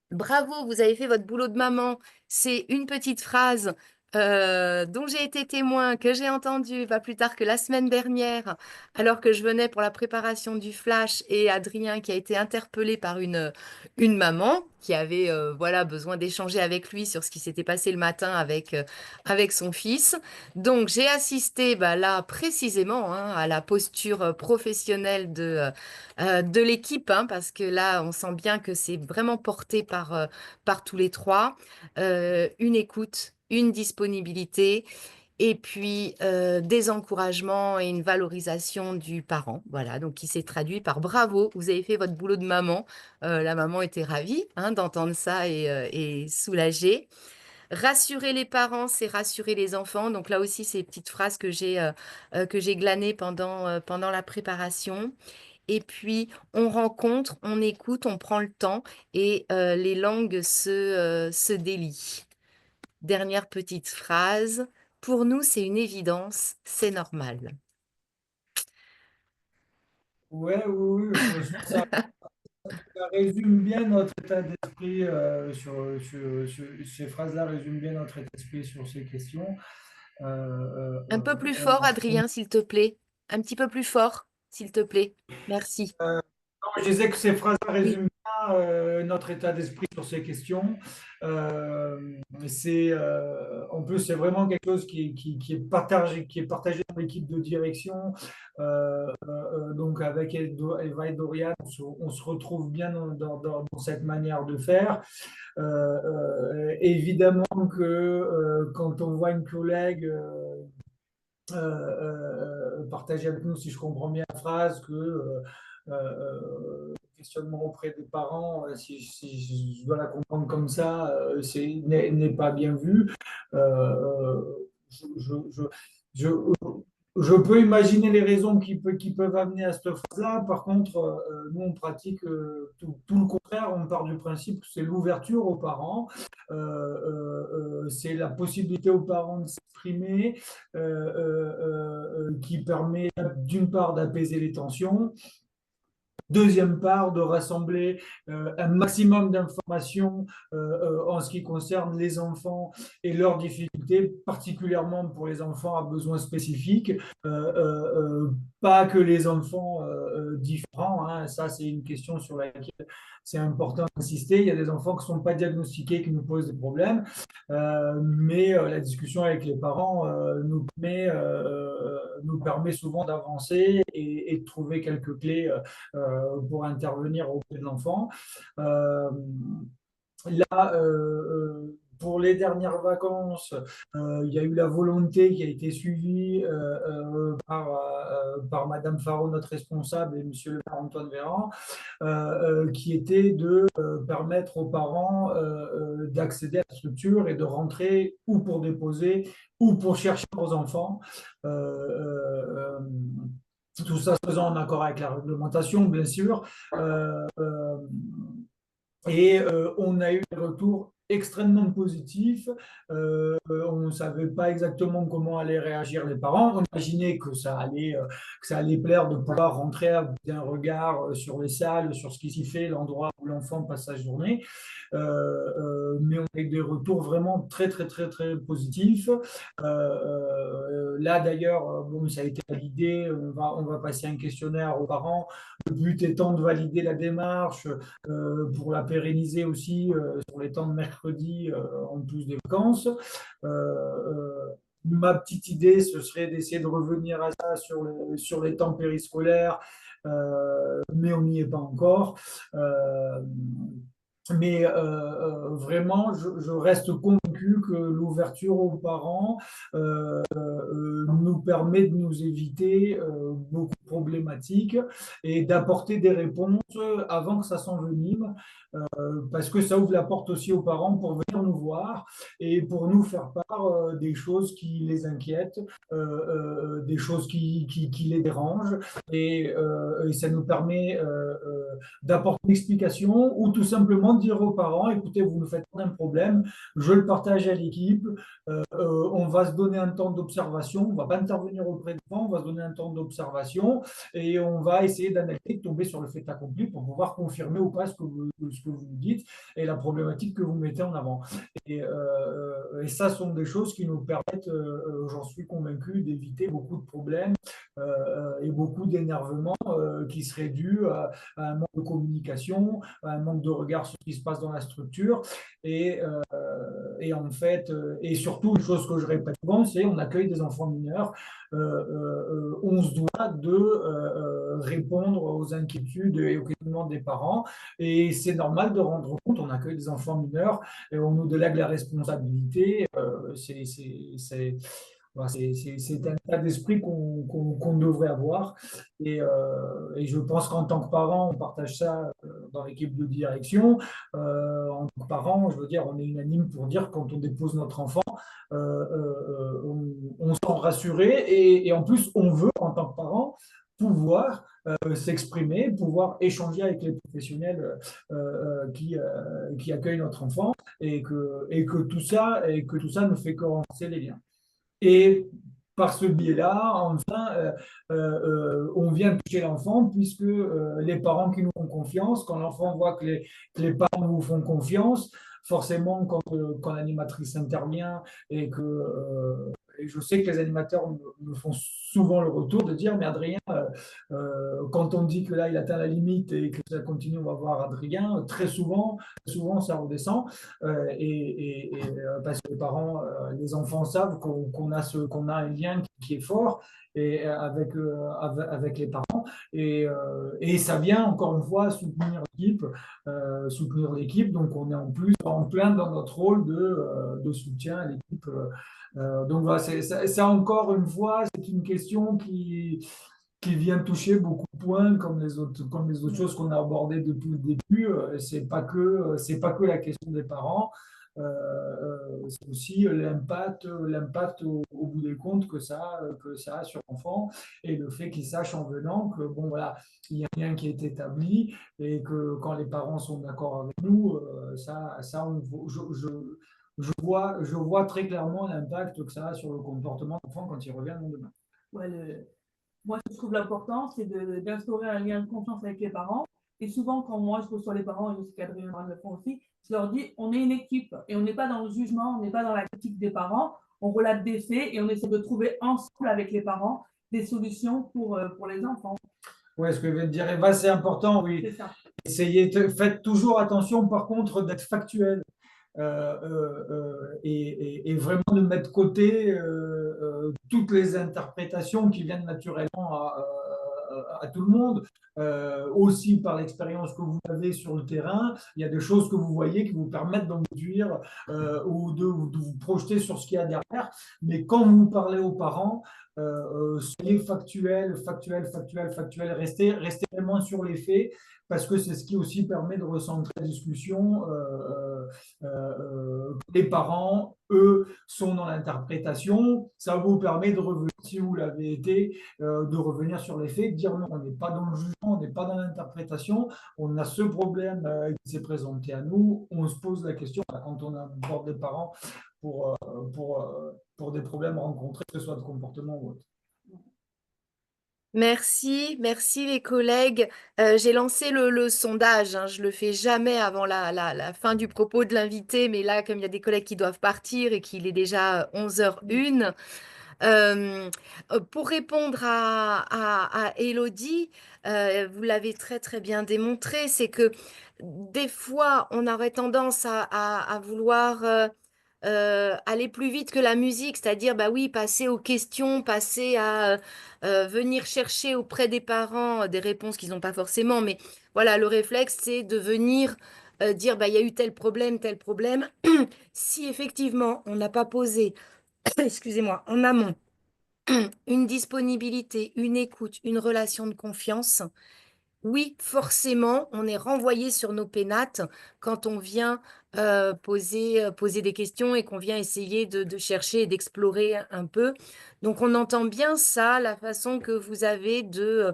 bravo, vous avez fait votre boulot de maman. C'est une petite phrase dont j'ai été témoin, que j'ai entendu pas plus tard que la semaine dernière, alors que je venais pour la préparation du flash, et Adrien qui a été interpellé par une maman qui avait voilà, besoin d'échanger avec lui sur ce qui s'était passé le matin avec son fils. Donc j'ai assisté bah, là précisément hein, à la posture professionnelle de l'équipe, hein, parce que là on sent bien que c'est vraiment porté par tous les trois. Une écoute, une disponibilité et puis des encouragements et une valorisation du parent. Voilà, donc qui s'est traduit par bravo, vous avez fait votre boulot de maman. La maman était ravie hein, d'entendre ça et soulagée. Rassurer les parents, c'est rassurer les enfants. Donc là aussi, ces petites phrases que j'ai glanées pendant la préparation. Et puis, on rencontre, on écoute, on prend le temps et les langues se délient. Dernière petite phrase. Pour nous, c'est une évidence, c'est normal. Ouais, oui, oui, je pense que ça résume bien notre état d'esprit ces phrases-là résument bien notre état d'esprit sur ces questions. Un peu plus fort, Adrien, s'il te plaît. Un petit peu plus fort, s'il te plaît. Merci. Je disais que ces phrases Oui, résument bien notre état d'esprit sur ces questions. En plus, c'est vraiment quelque chose qui est partagé dans l'équipe de direction. Donc, avec Eva et Dorian, on se retrouve bien dans cette manière de faire. Évidemment que quand on voit une collègue partager avec nous, si je comprends bien la phrase, que questionnement auprès des parents, si je dois la comprendre comme ça, n'est pas bien vu. Je, je, je, je, je peux imaginer les raisons qui peuvent amener à cette phase-là. Par contre, nous, on pratique tout le contraire. On part du principe que c'est l'ouverture aux parents, c'est la possibilité aux parents de s'exprimer, qui permet d'une part d'apaiser les tensions. Deuxième part, de rassembler un maximum d'informations en ce qui concerne les enfants et leurs difficultés, particulièrement pour les enfants à besoins spécifiques. Pas que les enfants différents, hein, ça c'est une question sur laquelle c'est important d'insister. Il y a des enfants qui ne sont pas diagnostiqués, qui nous posent des problèmes, mais la discussion avec les parents nous permet souvent d'avancer et de trouver quelques clés pour intervenir auprès de l'enfant. Là, pour les dernières vacances, il y a eu la volonté qui a été suivie par Madame Faro, notre responsable, et Monsieur le maire Antoine Véran, qui était de permettre aux parents d'accéder à la structure et de rentrer ou pour déposer ou pour chercher leurs enfants. Tout ça se faisant en accord avec la réglementation, bien sûr. Et on a eu des retours extrêmement positifs. On ne savait pas exactement comment allaient réagir les parents. On imaginait que ça allait plaire de pouvoir rentrer avec un regard sur les salles, sur ce qui s'y fait, l'endroit où l'enfant passe sa journée. Mais on a eu des retours vraiment très, très, très, très positifs. Là, d'ailleurs, bon, ça a été validé. On va passer un questionnaire aux parents. Le but étant de valider la démarche pour la pérenniser aussi sur les temps de mercredi en plus des vacances. Ma petite idée, ce serait d'essayer de revenir à ça sur les temps périscolaires, mais on n'y est pas encore. Mais vraiment, je reste convaincu que l'ouverture aux parents nous permet de nous éviter beaucoup de problématiques et d'apporter des réponses avant que ça s'envenime, parce que ça ouvre la porte aussi aux parents pour venir nous voir et pour nous faire part des choses qui les inquiètent, des choses qui les dérangent, et ça nous permet d'apporter une explication ou tout simplement de dire aux parents, écoutez, vous nous faites un problème, je le partage à l'équipe, on va se donner un temps d'observation, on ne va pas intervenir auprès des parents, on va se donner un temps d'observation, et on va essayer d'analyser, de tomber sur le fait accompli pour pouvoir confirmer ou pas ce que vous dites et la problématique que vous mettez en avant. Et ça sont des choses qui nous permettent, j'en suis convaincu, d'éviter beaucoup de problèmes et beaucoup d'énervement qui seraient dus à un manque de communication, à un manque de regard sur ce qui se passe dans la structure. Et en fait, et surtout, une chose que je répète souvent, c'est on accueille des enfants mineurs, on se doit de répondre aux inquiétudes et aux questionnements des parents. Et c'est normal de rendre compte, on accueille des enfants mineurs et on nous délègue la responsabilité. Voilà, c'est un état d'esprit qu'on devrait avoir. Et je pense qu'en tant que parent, on partage ça dans l'équipe de direction. En tant que parent, je veux dire, on est unanime pour dire quand on dépose notre enfant, on se sent rassuré et en plus, on veut, en tant que parent, pouvoir s'exprimer, pouvoir échanger avec les professionnels qui accueillent notre enfant et que tout ça ne fait que renforcer les liens. Et par ce biais-là, enfin, on vient toucher l'enfant puisque les parents qui nous font confiance, quand l'enfant voit que les parents vous font confiance, forcément, quand l'animatrice intervient et je sais que les animateurs me font souvent le retour de dire, mais Adrien, quand on dit que là, il atteint la limite et que ça continue, on va voir Adrien, très souvent, ça redescend. Parce que les parents, les enfants savent qu'on a un lien qui est fort et avec les parents et ça vient encore une fois soutenir l'équipe. Donc on est en plus en plein dans notre rôle de soutien à l'équipe. Donc voilà, c'est encore une fois, c'est une question qui vient toucher beaucoup de points comme les autres choses qu'on a abordées depuis le début. C'est pas que la question des parents. C'est aussi l'impact au bout des comptes que ça a sur l'enfant et le fait qu'il sache en venant que bon voilà, il y a rien qui est établi et que quand les parents sont d'accord avec nous, je vois très clairement l'impact que ça a sur le comportement de l'enfant quand il revient le lendemain. Ouais, moi, ce que je trouve l'important, c'est d'instaurer un lien de confiance avec les parents. Et souvent, quand moi, je reçois les parents, et je sais qu'Adrien le font aussi, je leur dis, on est une équipe et on n'est pas dans le jugement, on n'est pas dans la critique des parents. On relate des faits et on essaie de trouver ensemble avec les parents des solutions pour les enfants. Oui, ce que je vais te dire, Eva, c'est important, oui. C'est ça. Faites toujours attention, par contre, d'être factuel. Et vraiment de mettre de côté toutes les interprétations qui viennent naturellement à tout le monde. Aussi par l'expérience que vous avez sur le terrain, il y a des choses que vous voyez qui vous permettent d'en déduire ou de vous projeter sur ce qu'il y a derrière. Mais quand vous parlez aux parents, soyez factuel, restez vraiment sur les faits parce que c'est ce qui aussi permet de recentrer la discussion. Les parents, eux, sont dans l'interprétation. Ça vous permet de revenir, si vous l'avez été, de revenir sur les faits, de dire non, on n'est pas dans le jugement, on n'est pas dans l'interprétation, on a ce problème qui s'est présenté à nous, on se pose la question quand on aborde des parents pour des problèmes rencontrés, que ce soit de comportement ou autre. Merci, merci les collègues. J'ai lancé le sondage, hein, je le fais jamais avant la fin du propos de l'invité, mais là, comme il y a des collègues qui doivent partir et qu'il est déjà 11h01, pour répondre à Élodie, vous l'avez très très bien démontré, c'est que des fois, on aurait tendance à vouloir aller plus vite que la musique, c'est-à-dire, bah oui, passer aux questions, passer à venir chercher auprès des parents des réponses qu'ils n'ont pas forcément, mais voilà, le réflexe, c'est de venir dire, bah il y a eu tel problème, tel problème. Si effectivement, on n'a pas posé, excusez-moi, en amont, une disponibilité, une écoute, une relation de confiance, oui, forcément, on est renvoyé sur nos pénates quand on vient poser des questions et qu'on vient essayer de chercher et d'explorer un peu. Donc, on entend bien ça, la façon que vous avez de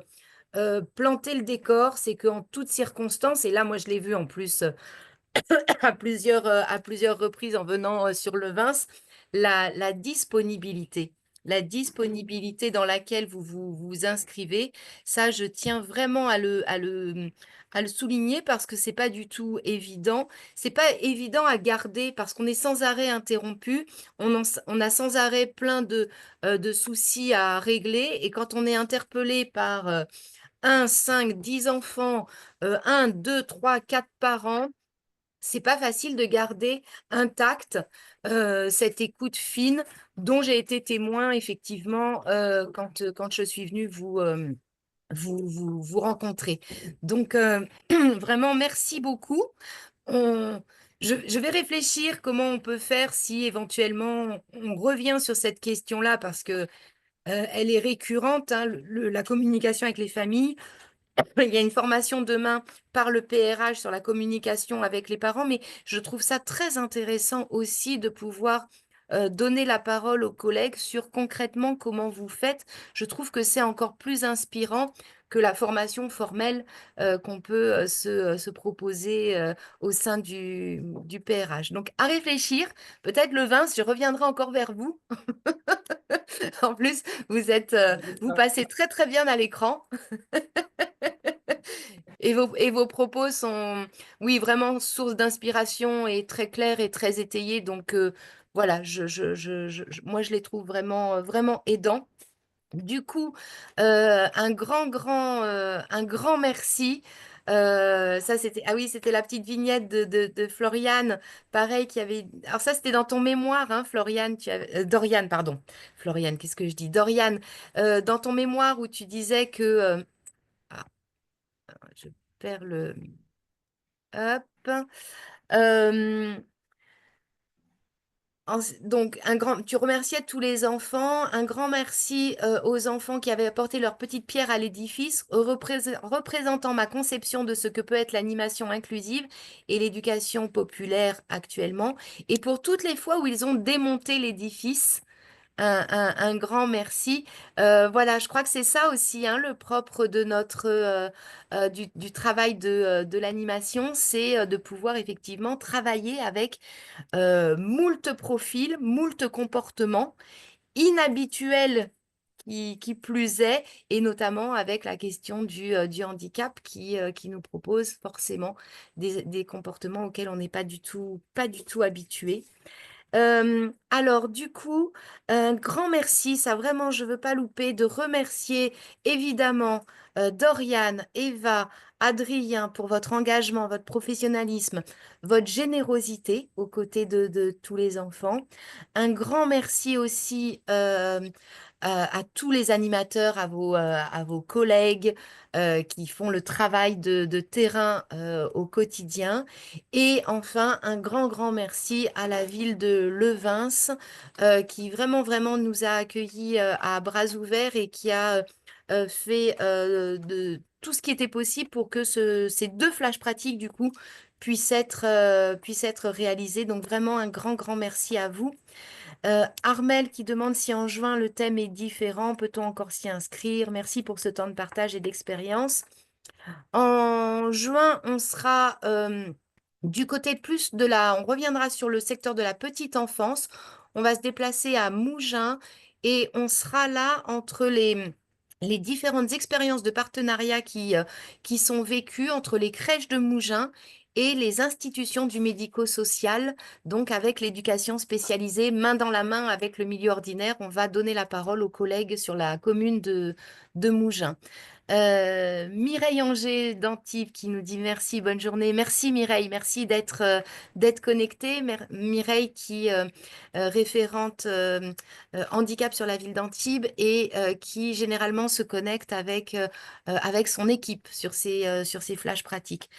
planter le décor, c'est qu'en toutes circonstances, et là, moi, je l'ai vu en plus à plusieurs reprises en venant sur le Vince, la disponibilité. la disponibilité dans laquelle vous inscrivez. Ça, je tiens vraiment à le souligner parce que c'est pas du tout évident. C'est pas évident à garder parce qu'on est sans arrêt interrompu. On a sans arrêt plein de soucis à régler. Et quand on est interpellé par 1, 5, 10 enfants, 1, 2, 3, 4 parents, c'est pas facile de garder intacte cette écoute fine dont j'ai été témoin effectivement quand je suis venue vous rencontrer. Donc vraiment merci beaucoup. On- je vais réfléchir comment on peut faire si éventuellement on revient sur cette question-là parce que elle est récurrente, hein, la communication avec les familles. Il y a une formation demain par le PRH sur la communication avec les parents, mais je trouve ça très intéressant aussi de pouvoir donner la parole aux collègues sur concrètement comment vous faites. Je trouve que c'est encore plus inspirant que la formation formelle qu'on peut se proposer au sein du PRH. Donc, à réfléchir, peut-être le 20, je reviendrai encore vers vous. En plus, vous passez très très bien à l'écran. Et vos propos sont, oui, vraiment source d'inspiration et très clairs et très étayés. Donc, voilà, moi, je les trouve vraiment, vraiment aidants. Du coup, un grand merci. Ça, c'était, ah oui, c'était la petite vignette de Floriane, pareil, qui avait. Alors, ça, c'était dans ton mémoire, hein, Floriane, Doriane, pardon. Floriane, qu'est-ce que je dis? Doriane, dans ton mémoire où tu disais que. Ah, je perds le. Hop. Euh, donc, tu remerciais tous les enfants. Un grand merci aux enfants qui avaient apporté leur petite pierre à l'édifice, représentant ma conception de ce que peut être l'animation inclusive et l'éducation populaire actuellement. Et pour toutes les fois où ils ont démonté l'édifice, un grand merci. Voilà, je crois que c'est ça aussi, hein, le propre de du travail de l'animation, c'est de pouvoir effectivement travailler avec moult profils, moult comportements inhabituels qui plus est, et notamment avec la question du handicap qui nous propose forcément des comportements auxquels on n'est pas du tout habitué. Alors, du coup, un grand merci, ça vraiment, je ne veux pas louper, de remercier évidemment Doriane, Eva, Adrien pour votre engagement, votre professionnalisme, votre générosité aux côtés de tous les enfants. Un grand merci aussi à tous les animateurs, à vos collègues qui font le travail de terrain au quotidien. Et enfin, un grand merci à la ville de Levins qui vraiment, vraiment nous a accueillis à bras ouverts et qui a fait de tout ce qui était possible pour que ces deux flashs pratiques, du coup, puissent être réalisés. Donc, vraiment, un grand merci à vous. Armel qui demande si en juin le thème est différent, peut-on encore s'y inscrire? Merci pour ce temps de partage et d'expérience. En juin, on sera du côté plus on reviendra sur le secteur de la petite enfance. On va se déplacer à Mougins et on sera là entre les différentes expériences de partenariat qui sont vécues entre les crèches de Mougins et les institutions du médico-social, donc avec l'éducation spécialisée, main dans la main avec le milieu ordinaire. On va donner la parole aux collègues sur la commune de Mougins. Mireille Anger d'Antibes qui nous dit merci, bonne journée. Merci Mireille, merci d'être connectée. Mireille qui référente handicap sur la ville d'Antibes et qui généralement se connecte avec son équipe sur ces flashs pratiques.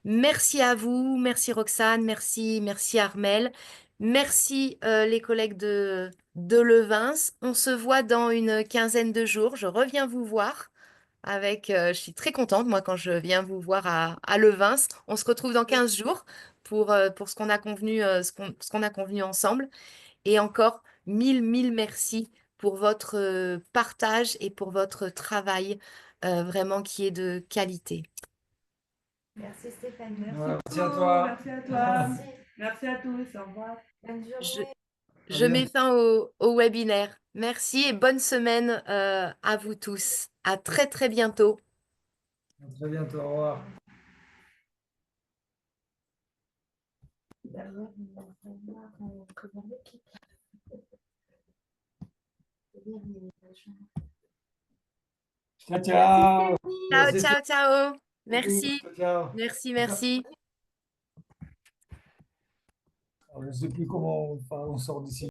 Merci à vous, merci Roxane, merci Armel, merci les collègues de Levins. On se voit dans une quinzaine de jours. Je reviens vous voir je suis très contente, moi, quand je viens vous voir à Levins. On se retrouve dans 15 jours pour ce qu'on a convenu, ce qu'on a convenu ensemble. Et encore, mille merci pour votre partage et pour votre travail, vraiment qui est de qualité. Merci Stéphanie. Merci Ouais, merci à beaucoup, toi. merci à toi. Merci. Merci à tous, au revoir. Bonne Je, journée. Je mets bientôt. fin au webinaire. Merci et bonne semaine à vous tous. À très très bientôt. À très bientôt. Au revoir. D'ailleurs, on va voir comment l'équipe. Ciao, ciao. Ciao, Merci, ciao, ciao. beaucoup. Merci. Ciao. Merci, merci. Alors, je ne sais plus comment on sort d'ici.